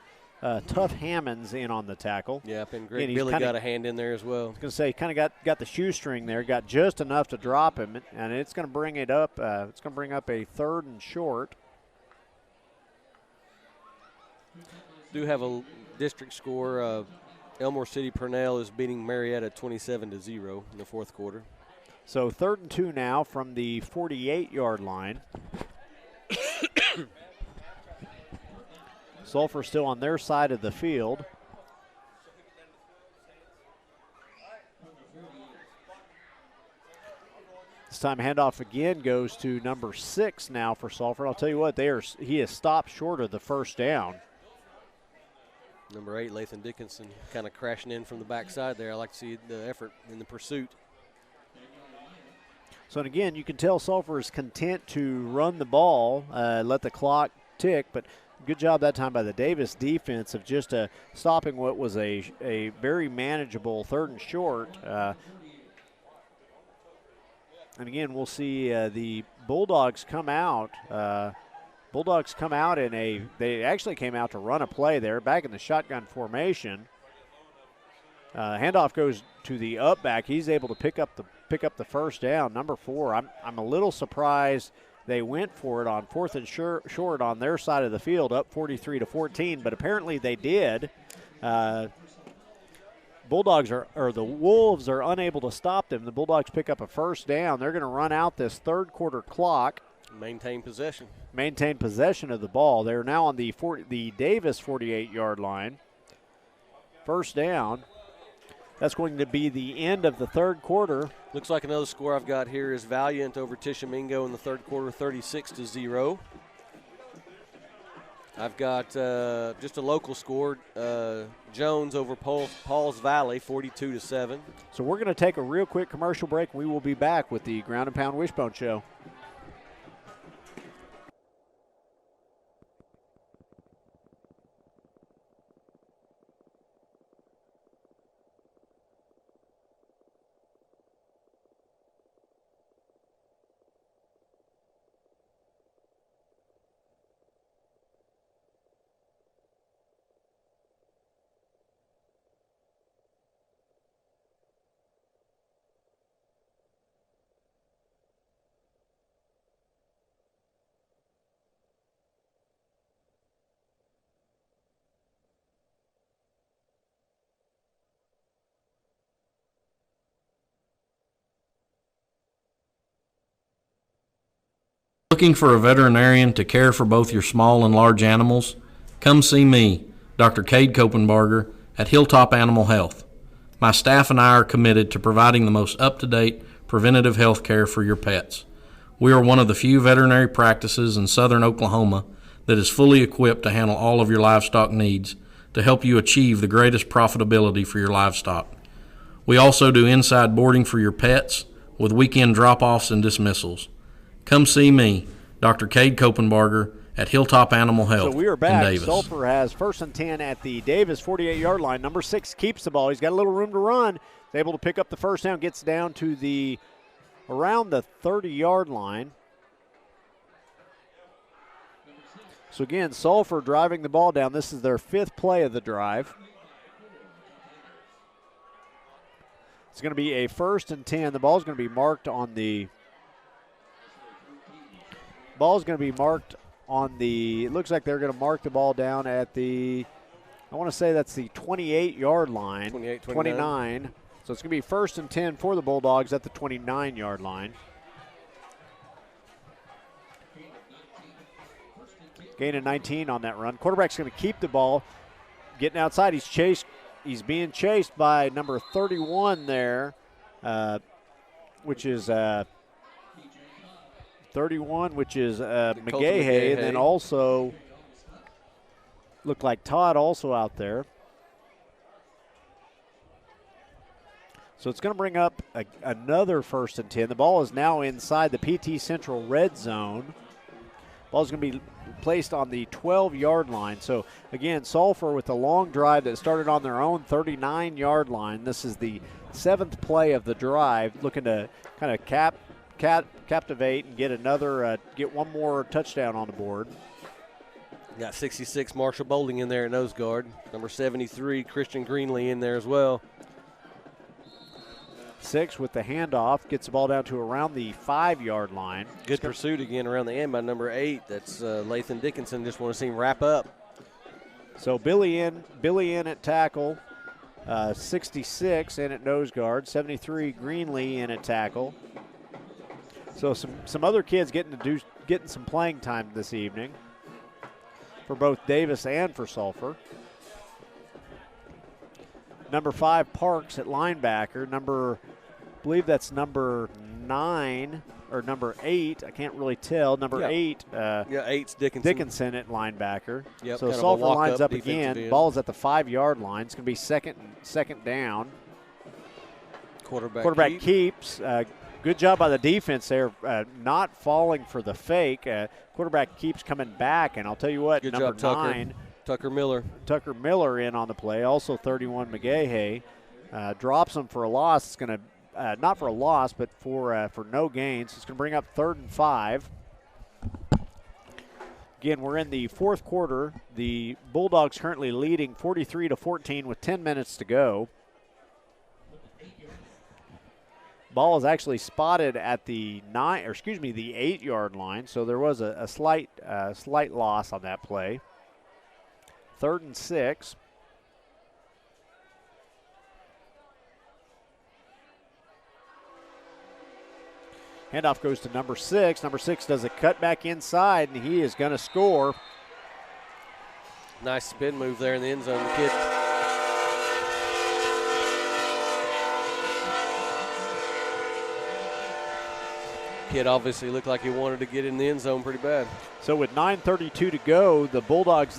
Tough Hammonds in on the tackle. Yeah, and Greg Billy got a hand in there as well. I was going to say, kind of got the shoestring there, got just enough to drop him, and it's going to bring it up. It's going to bring up a 3rd and short. Do have a district score. Elmore City Purnell is beating Marietta 27-0 in the fourth quarter. So 3rd and 2 now from the 48-yard line. Sulphur still on their side of the field. This time handoff again goes to number 6 now for Sulphur. I'll tell you what, he has stopped short of the first down. Number 8, Lathan Dickinson, kind of crashing in from the backside there. I like to see the effort in the pursuit. So, and again, you can tell Sulphur is content to run the ball, let the clock tick, but good job that time by the Davis defense of just stopping what was a very manageable 3rd and short. And again, we'll see the Bulldogs come out. They actually came out to run a play there, back in the shotgun formation. Handoff goes to the up back. He's able to pick up the first down, number 4. I'm a little surprised they went for it on 4th and short on their side of the field, up 43-14, but apparently they did. The Wolves are unable to stop them. The Bulldogs pick up a first down. They're going to run out this 3rd quarter clock. Maintain possession of the ball. They're now on the Davis 48-yard line. First down. That's going to be the end of the 3rd quarter. Looks like another score I've got here is Valiant over Tishomingo in the 3rd quarter, 36-0. I've got just a local score, Jones over Pauls Valley, 42-7. So we're going to take a real quick commercial break. We will be back with the Ground and Pound Wishbone Show. Looking for a veterinarian to care for both your small and large animals? Come see me, Dr. Cade Kopenbarger, at Hilltop Animal Health. My staff and I are committed to providing the most up-to-date preventative health care for your pets. We are one of the few veterinary practices in southern Oklahoma that is fully equipped to handle all of your livestock needs to help you achieve the greatest profitability for your livestock. We also do inside boarding for your pets with weekend drop-offs and dismissals. Come see me, Dr. Cade Kopenbarger, at Hilltop Animal Health. So we are back. In Davis. Sulphur has 1st and 10 at the Davis 48-yard line. Number 6 keeps the ball. He's got a little room to run. He's able to pick up the first down, gets down to around the 30-yard line. So again, Sulphur driving the ball down. This is their 5th play of the drive. It's going to be a 1st and 10. The ball is going to be marked on the it looks like they're going to mark the ball down at I want to say that's the 28-yard line. 29. So it's going to be 1st and 10 for the Bulldogs at the 29-yard line. Gain of 19 on that run. Quarterback's going to keep the ball. Getting outside, he's being chased by number 31 there, which is 31, which is McGahey, and then also looked like Todd also out there. So it's going to bring up another 1st and 10. The ball is now inside the PT Central red zone. Ball is going to be placed on the 12-yard line. So, again, Sulphur with a long drive that started on their own 39-yard line. This is the 7th play of the drive, looking to kind of captivate and get one more touchdown on the board. Got 66 Marshall Boulding in there at nose guard. Number 73 Christian Greenlee in there as well. 6 with the handoff, gets the ball down to around the 5-yard line. Good pursuit again around the end by number 8. That's Lathan Dickinson. Just want to see him wrap up. So Billy in at tackle, 66 in at nose guard, 73 Greenlee in at tackle. So some other kids getting some playing time this evening for both Davis and for Sulphur. Number 5, Parks at linebacker. I believe that's number 9 or number 8. I can't really tell. Number 8. 8's Dickinson. Dickinson at linebacker. Yep, so kind of a Sulphur lines walk-up up again. defensive end. Ball is at the 5-yard line. It's going to be second down. Quarterback keeps. Good job by the defense there, not falling for the fake. Quarterback keeps coming back, and I'll tell you what, Good number job, Tucker. 9. Tucker Miller. Tucker Miller in on the play. Also 31, McGahey. Drops him for a loss. It's going to, not for a loss, but for no gains. It's going to bring up 3rd and 5. Again, we're in the 4th quarter. The Bulldogs currently leading 43-14 with 10 minutes to go. Ball is actually spotted at the 8-yard line, so there was a slight loss on that play. 3rd and 6. Handoff goes to number 6. Number 6 does a cut back inside, and he is going to score. Nice spin move there in the end zone. The kid. Kid obviously looked like he wanted to get in the end zone pretty bad. So with 9:32 to go, the Bulldogs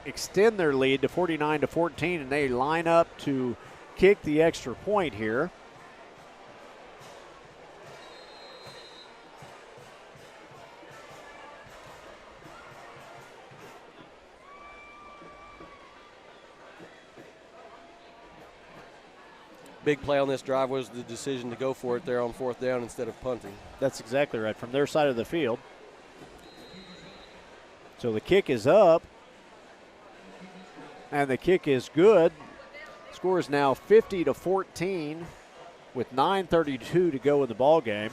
extend their lead to 49-14, and they line up to kick the extra point here. Big play on this drive was the decision to go for it there on 4th down instead of punting. That's exactly right, from their side of the field. So the kick is up, and the kick is good. Score is now 50-14 with 9:32 to go in the ball game.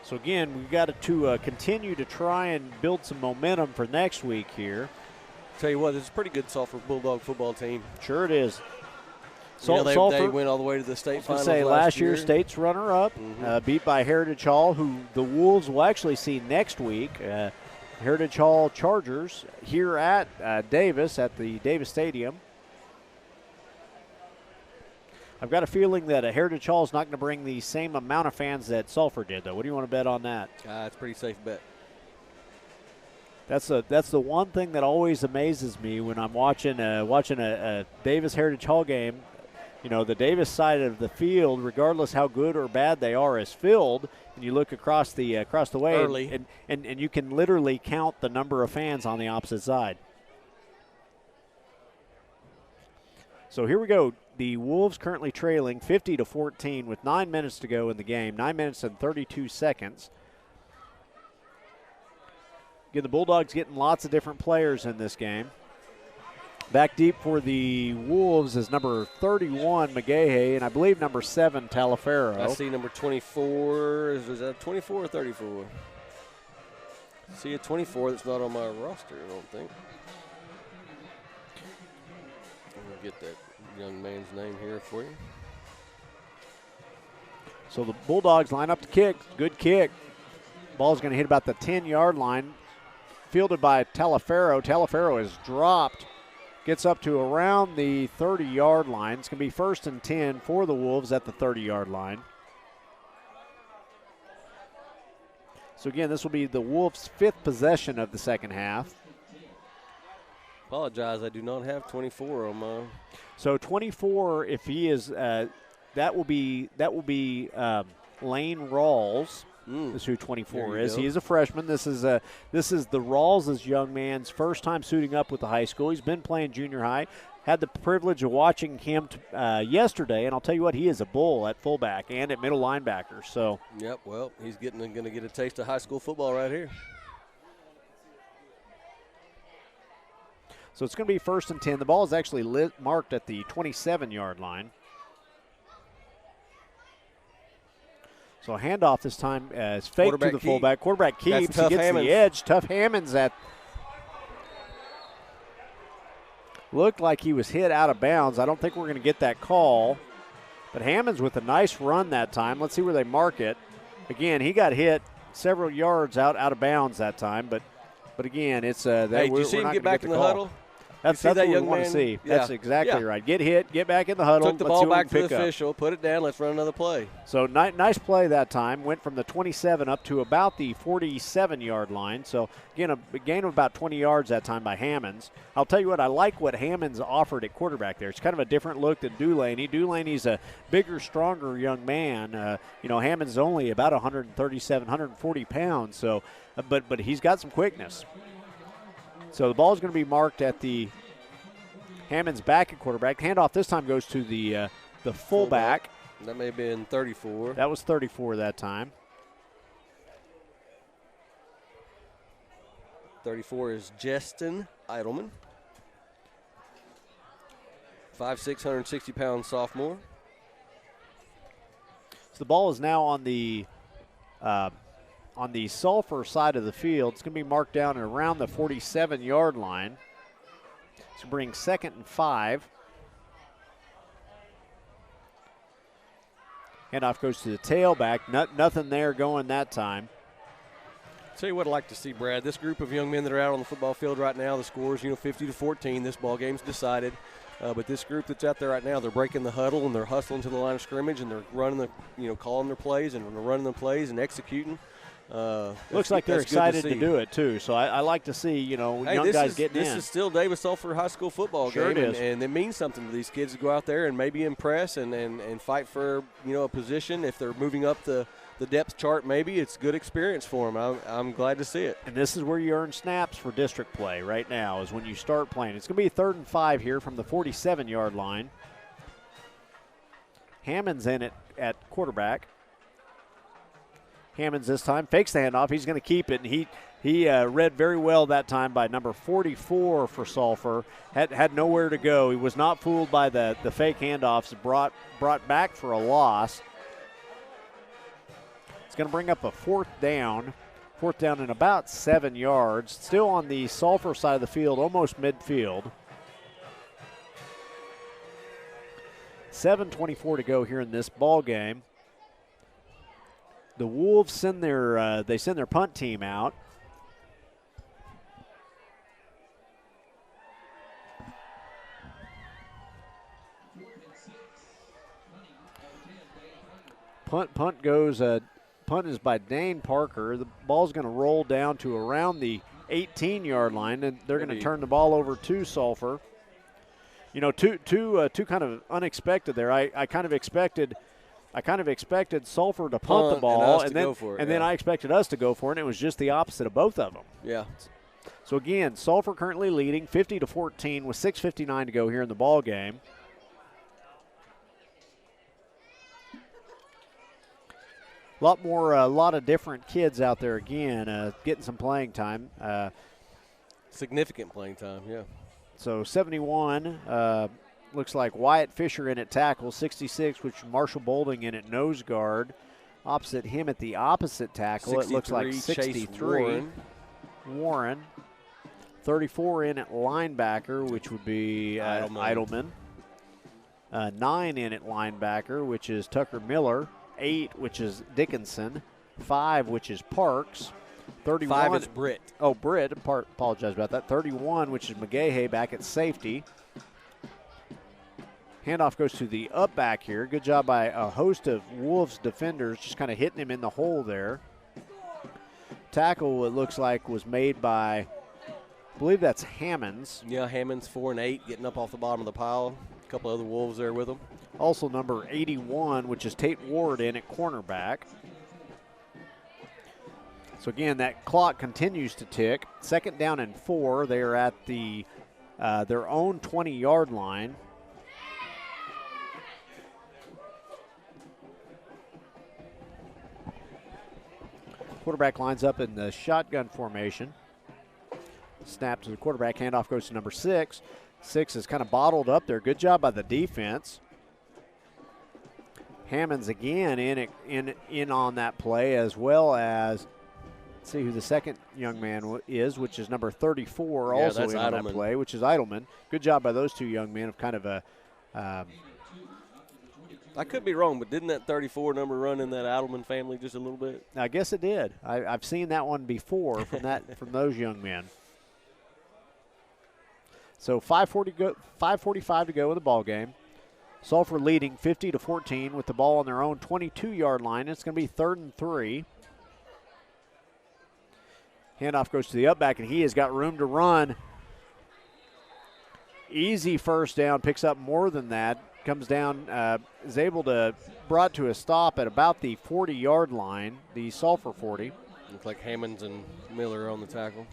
So again, we've got to continue to try and build some momentum for next week here. Tell you what, this is a pretty good Sulphur Bulldog football team. Sure it is. They went all the way to the state finals last year. State's runner-up, beat by Heritage Hall, who the Wolves will actually see next week. Heritage Hall Chargers here at Davis, at the Davis Stadium. I've got a feeling that Heritage Hall is not going to bring the same amount of fans that Sulphur did, though. What do you want to bet on that? It's a pretty safe bet. That's the one thing that always amazes me when I'm watching a Davis Heritage Hall game. You know, the Davis side of the field, regardless how good or bad they are, is filled, and you look across the way, early, and you can literally count the number of fans on the opposite side. So here we go. The Wolves currently trailing 50-14 with 9 minutes to go in the game, 9 minutes and 32 seconds. Again, the Bulldogs getting lots of different players in this game. Back deep for the Wolves is number 31, McGahey, and I believe number 7, Talifero. I see number 24. Is that 24 or 34? I see a 24 that's not on my roster, I don't think. I'm going to get that young man's name here for you. So the Bulldogs line up to kick. Good kick. Ball's going to hit about the 10-yard line. Fielded by Talifero. Talifero is dropped. Gets up to around the 30-yard line. It's going to be 1st and 10 for the Wolves at the 30-yard line. So again, this will be the Wolves' 5th possession of the second half. Apologize, I do not have 24 on my. So 24, if he is, that will be Lane Rawls. This is who 24 is. He is a freshman. This is the Rawls' young man's first time suiting up with the high school. He's been playing junior high. Had the privilege of watching him yesterday, and I'll tell you what, he is a bull at fullback and at middle linebacker. So. Yep. Well, he's going to get a taste of high school football right here. So it's going to be 1st and 10. The ball is actually marked at the 27-yard line. So handoff this time is fake to the Quarterback fullback. Quarterback keeps. He Tough gets Hammonds. the edge. Tough Hammonds looked like he was hit out of bounds. I don't think we're going to get that call. But Hammonds with a nice run that time. Let's see where they mark it. Again, he got hit several yards out of bounds that time. But again, it's hey, did you see him get back in the huddle? That's that what we young want to man? see. Yeah. That's exactly Yeah. right. Get hit, get back in the huddle. Took the let's ball see what back we to the can pick up. official, put it down, let's run another play. So nice play that time. Went from the 27 up to about the 47-yard line. So, again, a gain of about 20 yards that time by Hammonds. I'll tell you what, I like what Hammonds offered at quarterback there. It's kind of a different look than Dulaney. Dulaney's a bigger, stronger young man. Hammonds is only about 137, 140 pounds. So, but he's got some quickness. So the ball is going to be marked at the Hammonds back at quarterback. Handoff this time goes to the fullback. That may have been 34. That was 34 that time. 34 is Justin Eidelman. 5'6", 160-pound sophomore. So the ball is now on the Sulphur side of the field. It's going to be marked down at around the 47-yard line. To bring 2nd and 5. Handoff goes to the tailback. Nothing there going that time. Tell you what I'd like to see, Brad. This group of young men that are out on the football field right now, the score is 50-14. This ball game's decided. But this group that's out there right now, they're breaking the huddle and they're hustling to the line of scrimmage and they're running calling their plays and running the plays and executing. Looks like they're excited to do it too. So I like to see young guys getting in. This is still Davis Sulphur High School football sure game, it is. and it means something to these kids to go out there and maybe impress and fight for a position. If they're moving up the depth chart, maybe it's good experience for them. I'm glad to see it. And this is where you earn snaps for district play right now is when you start playing. It's going to be 3rd and 5 here from the 47-yard line. Hammonds in it at quarterback. Hammonds this time fakes the handoff. He's going to keep it, and he read very well that time by number 44 for Sulphur. Had nowhere to go. He was not fooled by the fake handoffs. Brought back for a loss. It's going to bring up a 4th down. 4th down and about 7 yards. Still on the Sulphur side of the field, almost midfield. 7:24 to go here in this ball game. The Wolves send their punt team out. Punt goes. Punt is by Dane Parker. The ball's going to roll down to around the 18-yard line, and they're going to turn the ball over to Sulphur. Two kind of unexpected there. I kind of expected Sulphur to punt the ball, and then I expected us to go for it, and it was just the opposite of both of them. Yeah. So, again, Sulphur currently leading 50-14 with 6:59 to go here in the ball game. A lot of different kids out there again getting some playing time. Significant playing time, yeah. So, 71 looks like Wyatt Fisher in at tackle, 66, which Marshall Bolding in at nose guard. Opposite him at the opposite tackle, it looks like 63. Warren. 34 in at linebacker, which would be Eidelman. 9 in at linebacker, which is Tucker Miller. 8, which is Dickinson. 5, which is Parks. 31. 5 is Britt. Oh, Britt. Apologize about that. 31, which is McGahey back at safety. Handoff goes to the up back here. Good job by a host of Wolves defenders, just kind of hitting him in the hole there. Tackle, it looks like, was made by, I believe that's Hammonds. Yeah, Hammonds 4 and 8, getting up off the bottom of the pile. A couple other Wolves there with him. Also number 81, which is Tate Ward in at cornerback. So again, that clock continues to tick. 2nd down and 4. They are at their own 20-yard line. Quarterback lines up in the shotgun formation. Snap to the quarterback. Handoff goes to number 6. 6 is kind of bottled up there. Good job by the defense. Hammonds again in on that play, as well as, let's see who the second young man is, which is number 34, Yeah, also that's in on that Eidelman. play, which is Eidelman. Good job by those two young men of kind of a I could be wrong, but didn't that 34 number run in that Eidelman family just a little bit? I guess it did. I've seen that one before from those young men. So 5:45 to go in the ball game. Sulphur leading 50-14 with the ball on their own 22-yard line. It's going to be 3rd and 3. Handoff goes to the up back, and he has got room to run. Easy first down, picks up more than that. Comes down, is able to brought to a stop at about the 40-yard line, the Sulphur 40. Looks like Hammonds and Miller on the tackle.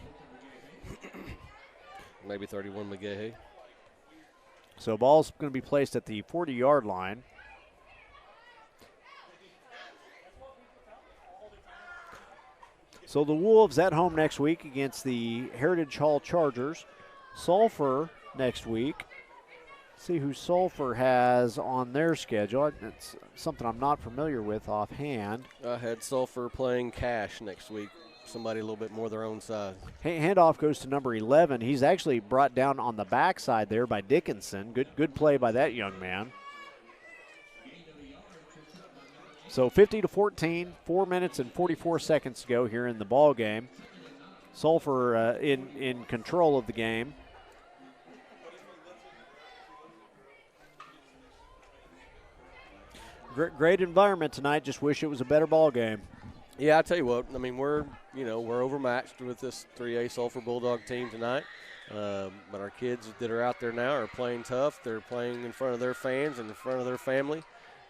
Maybe 31 McGahey. So ball's going to be placed at the 40-yard line. So the Wolves at home next week against the Heritage Hall Chargers. Sulphur next week. See who Sulphur has on their schedule. It's something I'm not familiar with offhand. I had Sulphur playing Cash next week. Somebody a little bit more their own size. Handoff goes to number 11. He's actually brought down on the backside there by Dickinson. Good play by that young man. So 50-14, 4 minutes and 44 seconds to go here in the ball game. Sulphur in control of the game. Great environment tonight. Just wish it was a better ball game. Yeah, I tell you what. I mean, we're overmatched with this 3A Sulphur Bulldog team tonight. But our kids that are out there now are playing tough. They're playing in front of their fans and in front of their family,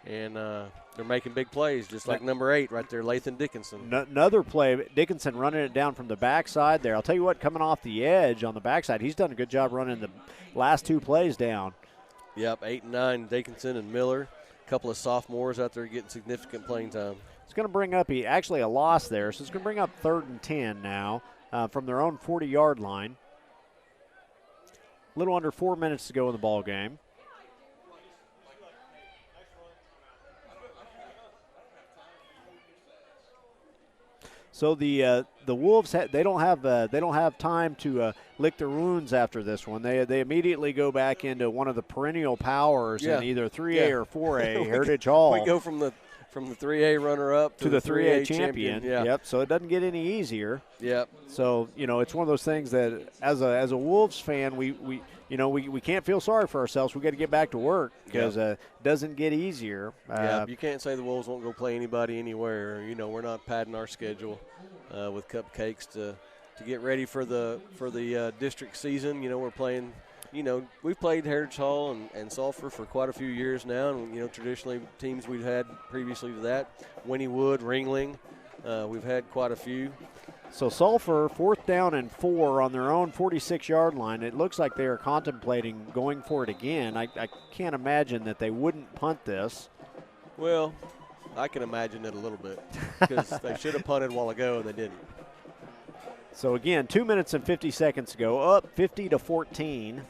and they're making big plays, just like number 8 right there, Lathan Dickinson. Another play, Dickinson running it down from the backside there. I'll tell you what, coming off the edge on the backside, he's done a good job running the last 2 plays down. Yep, 8 and 9, Dickinson and Miller. A couple of sophomores out there getting significant playing time. It's going to bring up actually a loss there, so it's going to bring up 3rd and 10 now from their own 40-yard line. A little under 4 minutes to go in the ball game. So the Wolves they don't have time to lick their wounds after this one. They immediately go back into one of the perennial powers in either 3A or 4A Heritage Hall. We go from the 3A runner-up to the 3A champion. Yeah. Yep. So it doesn't get any easier. Yep. So it's one of those things that as a Wolves fan we can't feel sorry for ourselves. We got to get back to work because it doesn't get easier. You can't say the Wolves won't go play anybody anywhere. We're not padding our schedule with cupcakes to get ready for the district season. We're playing. We've played Heritage Hall and Sulphur for quite a few years now, and traditionally teams we've had previously to that, Wynniewood, Ringling, we've had quite a few. So Sulphur, 4th down and 4 on their own 46-yard line. It looks like they are contemplating going for it again. I can't imagine that they wouldn't punt this. Well, I can imagine it a little bit because they should have punted a while ago and they didn't. So again, 2 minutes and 50 seconds to go, up 50-14.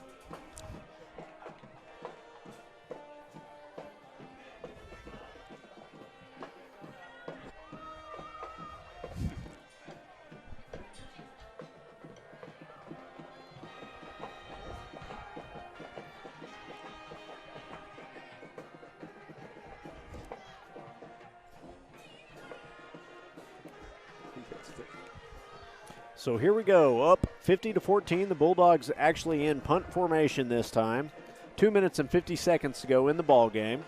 So here we go, up 50-14. The Bulldogs actually in punt formation this time. 2 minutes and 50 seconds to go in the ball game.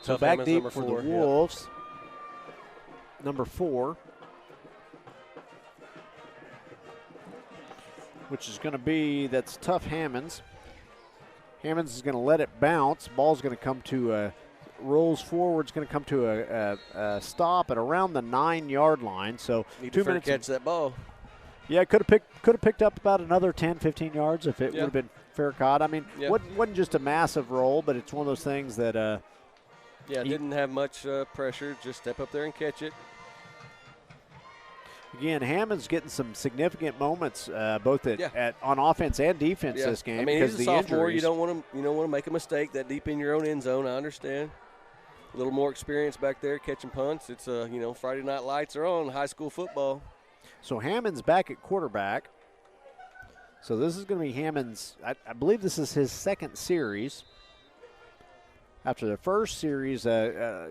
So back deep for the Wolves. Number 4. Which is going to be, that's tough Hammonds. Hammonds is going to let it bounce. Ball's going to come to rolls forward. It's going to come to a stop at around the 9-yard line. So Need 2 minutes to catch that ball. Yeah, could have picked up about another 10, 15 yards if it would have been fair caught. I mean, Yeah. wasn't just a massive roll, but it's one of those things that didn't have much pressure. Just step up there and catch it. again, Hammond's getting some significant moments both on offense and defense this game. I mean, because he's a the sophomore. injuries. You don't want to make a mistake that deep in your own end zone. I understand. A little more experience back there catching punts. It's Friday night lights are on high school football. So Hammond's back at quarterback. So this is going to be Hammond's, I believe this is his second series. After the first series, a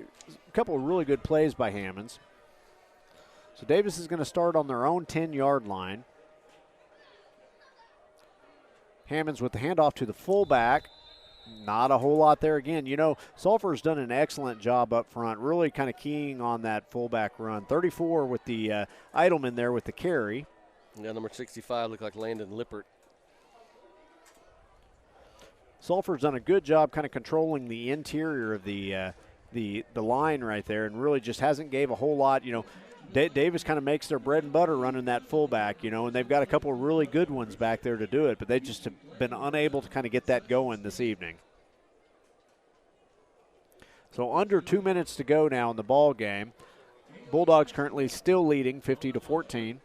couple of really good plays by Hammonds. So Davis is going to start on their own 10-yard line. Hammonds with the handoff to the fullback. Not a whole lot there again. Sulphur's done an excellent job up front, really kind of keying on that fullback run. 34 with the Eidelman there with the carry. Yeah, number 65 looked like Landon Lippert. Sulphur's done a good job kind of controlling the interior of the line right there, and really just hasn't gave a whole lot. Davis kind of makes their bread and butter running that fullback, and they've got a couple of really good ones back there to do it, but they just have been unable to kind of get that going this evening. So under 2 minutes to go now in the ball game. Bulldogs currently still leading 50-14.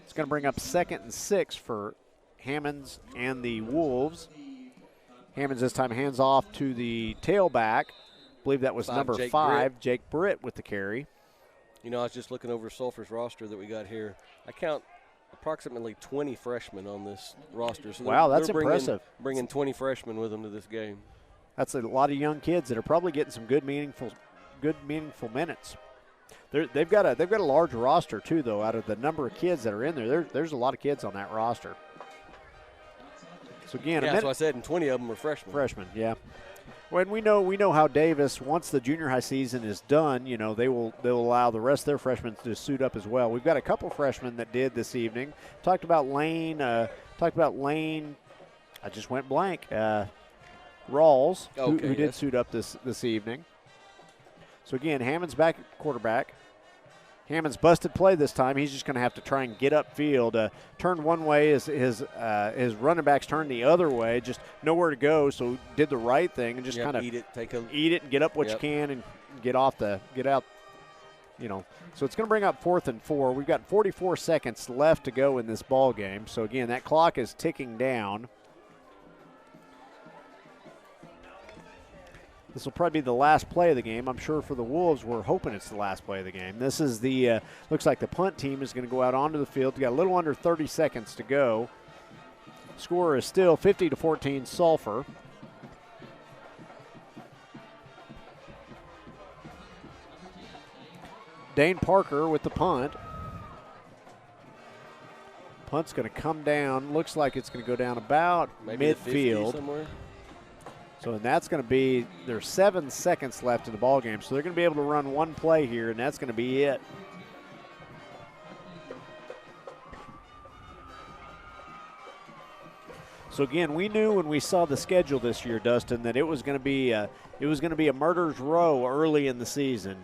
It's going to bring up 2nd and 6 for Hammonds and the Wolves. Hammonds this time hands off to the tailback. I believe that was number Jake 5, Britt. Jake Britt with the carry. I was just looking over Sulphur's roster that we got here. I count approximately 20 freshmen on this roster. So wow, that's they're impressive. Bringing 20 freshmen with them to this game. That's a lot of young kids that are probably getting some good meaningful minutes. They've got a large roster too, though. Out of the number of kids that are in there's a lot of kids on that roster. So again, that's what I said, and 20 of them are freshmen. Freshmen, yeah. When we know how Davis, once the junior high season is done, they'll allow the rest of their freshmen to suit up as well. We've got a couple freshmen that did this evening. Talked about Lane. I just went blank. Rawls, who did suit up this evening. So again, Hammond's back at quarterback. Hammond's busted play this time. He's just going to have to try and get upfield. Turn one way, his running backs turned the other way. Just nowhere to go, so did the right thing and just kind of eat it and get up what you can and get out. So it's going to bring up 4th and 4. We've got 44 seconds left to go in this ball game. So again, that clock is ticking down. This will probably be the last play of the game. I'm sure for the Wolves, we're hoping it's the last play of the game. This is looks like the punt team is going to go out onto the field. We got a little under 30 seconds to go. Score is still 50-14 Sulphur. Dane Parker with the punt. Punt's going to come down. Looks like it's going to go down about maybe midfield. Somewhere. So and that's going to be, there's 7 seconds left in the ball game. So they're going to be able to run one play here, and that's going to be it. So again, we knew when we saw the schedule this year, Dustin, that it was going to be a murderer's row early in the season.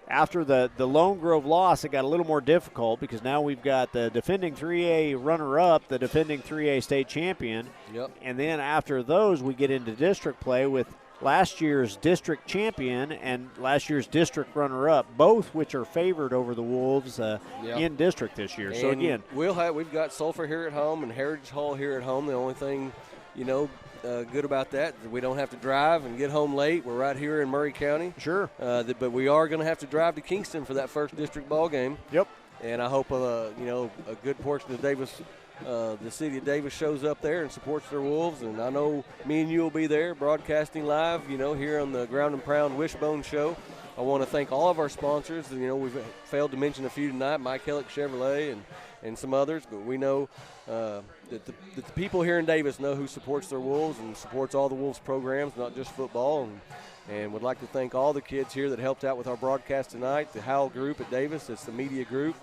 After the Lone Grove loss, it got a little more difficult because now we've got the defending 3A runner-up, the defending 3A state champion. Yep. And then after those, we get into district play with last year's district champion and last year's district runner-up, both which are favored over the Wolves in district this year. And so again, we've got Sulphur here at home and Heritage Hall here at home. The only thing, good about that, we don't have to drive and get home late. We're right here in Murray County. Sure. But we are going to have to drive to Kingston for that first district ball game. Yep. And I hope a good portion of Davis, the city of Davis, shows up there and supports their Wolves. And I know me and you will be there broadcasting live, here on the Ground and Pound Wishbone Show. I want to thank all of our sponsors. We've failed to mention a few tonight, Mike Hellick Chevrolet and some others, but we know that the people here in Davis know who supports their Wolves and supports all the Wolves programs, not just football. And would like to thank all the kids here that helped out with our broadcast tonight, the Howell Group at Davis, it's the media group.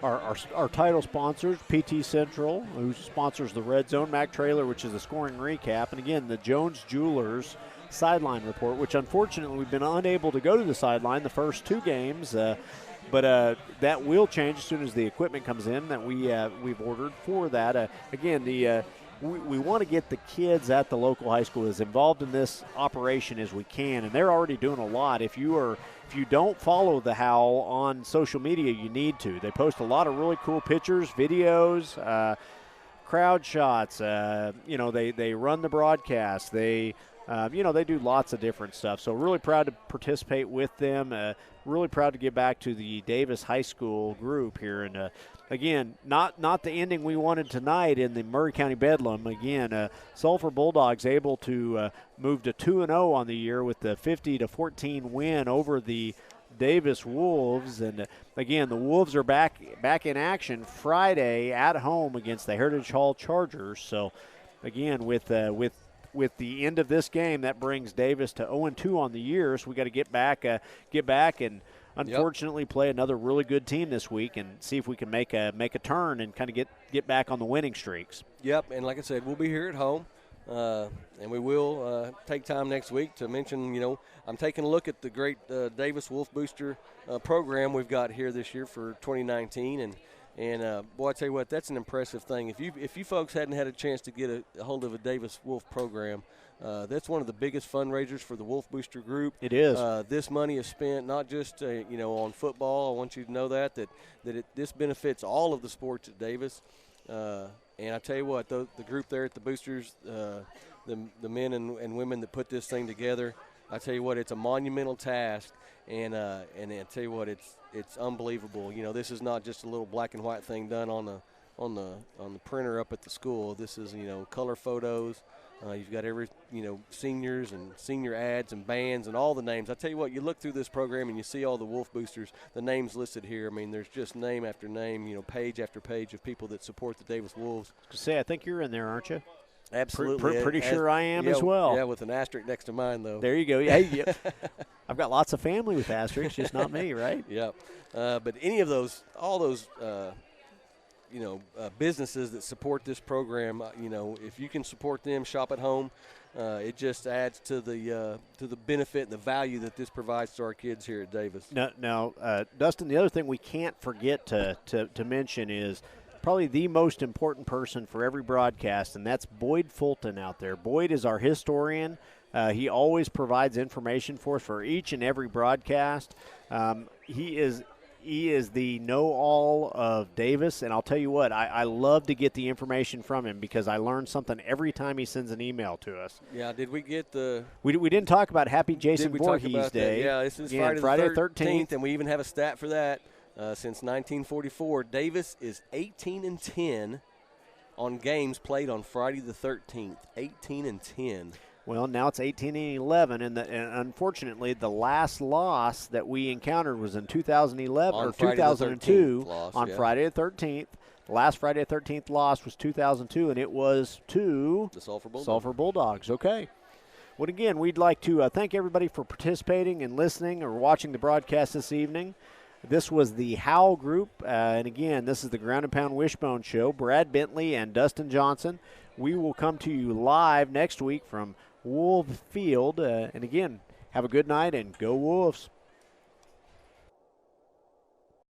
Our title sponsors, PT Central, who sponsors the Red Zone, Mac Trailer, which is the scoring recap, and again, the Jones Jewelers sideline report, which unfortunately we've been unable to go to the sideline the first 2 games. that will change as soon as the equipment comes in that we've ordered for that. Again, we want to get the kids at the local high school as involved in this operation as we can, and they're already doing a lot. If you don't follow the Howl on social media, you need to. They post a lot of really cool pictures, videos, crowd shots. They run the broadcast. They do lots of different stuff. So really proud to participate with them. Really proud to get back to the Davis High School group here. And again, not the ending we wanted tonight in the Murray County Bedlam. Again, Sulphur Bulldogs able to move to 2-0 on the year with the 50-14 win over the Davis Wolves. And again, the Wolves are back in action Friday at home against the Heritage Hall Chargers. So again, with the end of this game, that brings Davis to 0-2 on the year. So we got to get back and unfortunately play another really good team this week and see if we can make a turn and kind of get back on the winning streaks. Yep, and like I said, we'll be here at home. And we will take time next week to mention, I'm taking a look at the great Davis Wolf Booster program we've got here this year for 2019. And boy, I tell you what, that's an impressive thing. If you folks hadn't had a chance to get a hold of a Davis Wolf program, that's one of the biggest fundraisers for the Wolf Booster Group. It is. This money is spent not just on football. I want you to know that this benefits all of the sports at Davis. And I tell you what, the group there at the Boosters, the men and women that put this thing together, I tell you what, it's a monumental task. And I tell you what, it's unbelievable. This is not just a little black and white thing done on the printer up at the school. This is color photos. You've got every seniors and senior ads and bands and all the names. I tell you what, you look through this program and you see all the Wolf Boosters, the names listed here. I mean, there's just name after name, page after page of people that support the Davis Wolves. I think you're in there, aren't you? Absolutely. Pretty sure I am as well. Yeah, with an asterisk next to mine, though. There you go. Yeah, I've got lots of family with asterisks, just not me, right? Yep. But all those businesses that support this program, if you can support them, shop at home, it just adds to the benefit and the value that this provides to our kids here at Davis. Now, Dustin, the other thing we can't forget to mention is probably the most important person for every broadcast, and that's Boyd Fulton out there. Boyd is our historian. He always provides information for us for each and every broadcast. He is the know-all of Davis, and I'll tell you what, I love to get the information from him because I learn something every time he sends an email to us. Yeah, did we get the – We didn't talk about Happy Jason Voorhees Day. That? Yeah, this is Friday the 13th, and we even have a stat for that. Since 1944, Davis is 18-10 on games played on Friday the 13th. 18-10. Well, now it's 18-11, and unfortunately, the last loss that we encountered was in 2011 or 2002 on Friday the 13th. The last Friday the 13th loss was 2002, and it was to the Sulphur Bulldogs. Okay. Well, again, we'd like to thank everybody for participating and listening or watching the broadcast this evening. This was the Howl Group, and again, this is the Ground and Pound Wishbone Show. Brad Bentley and Dustin Johnson. We will come to you live next week from Wolf Field. And again, have a good night and go Wolves.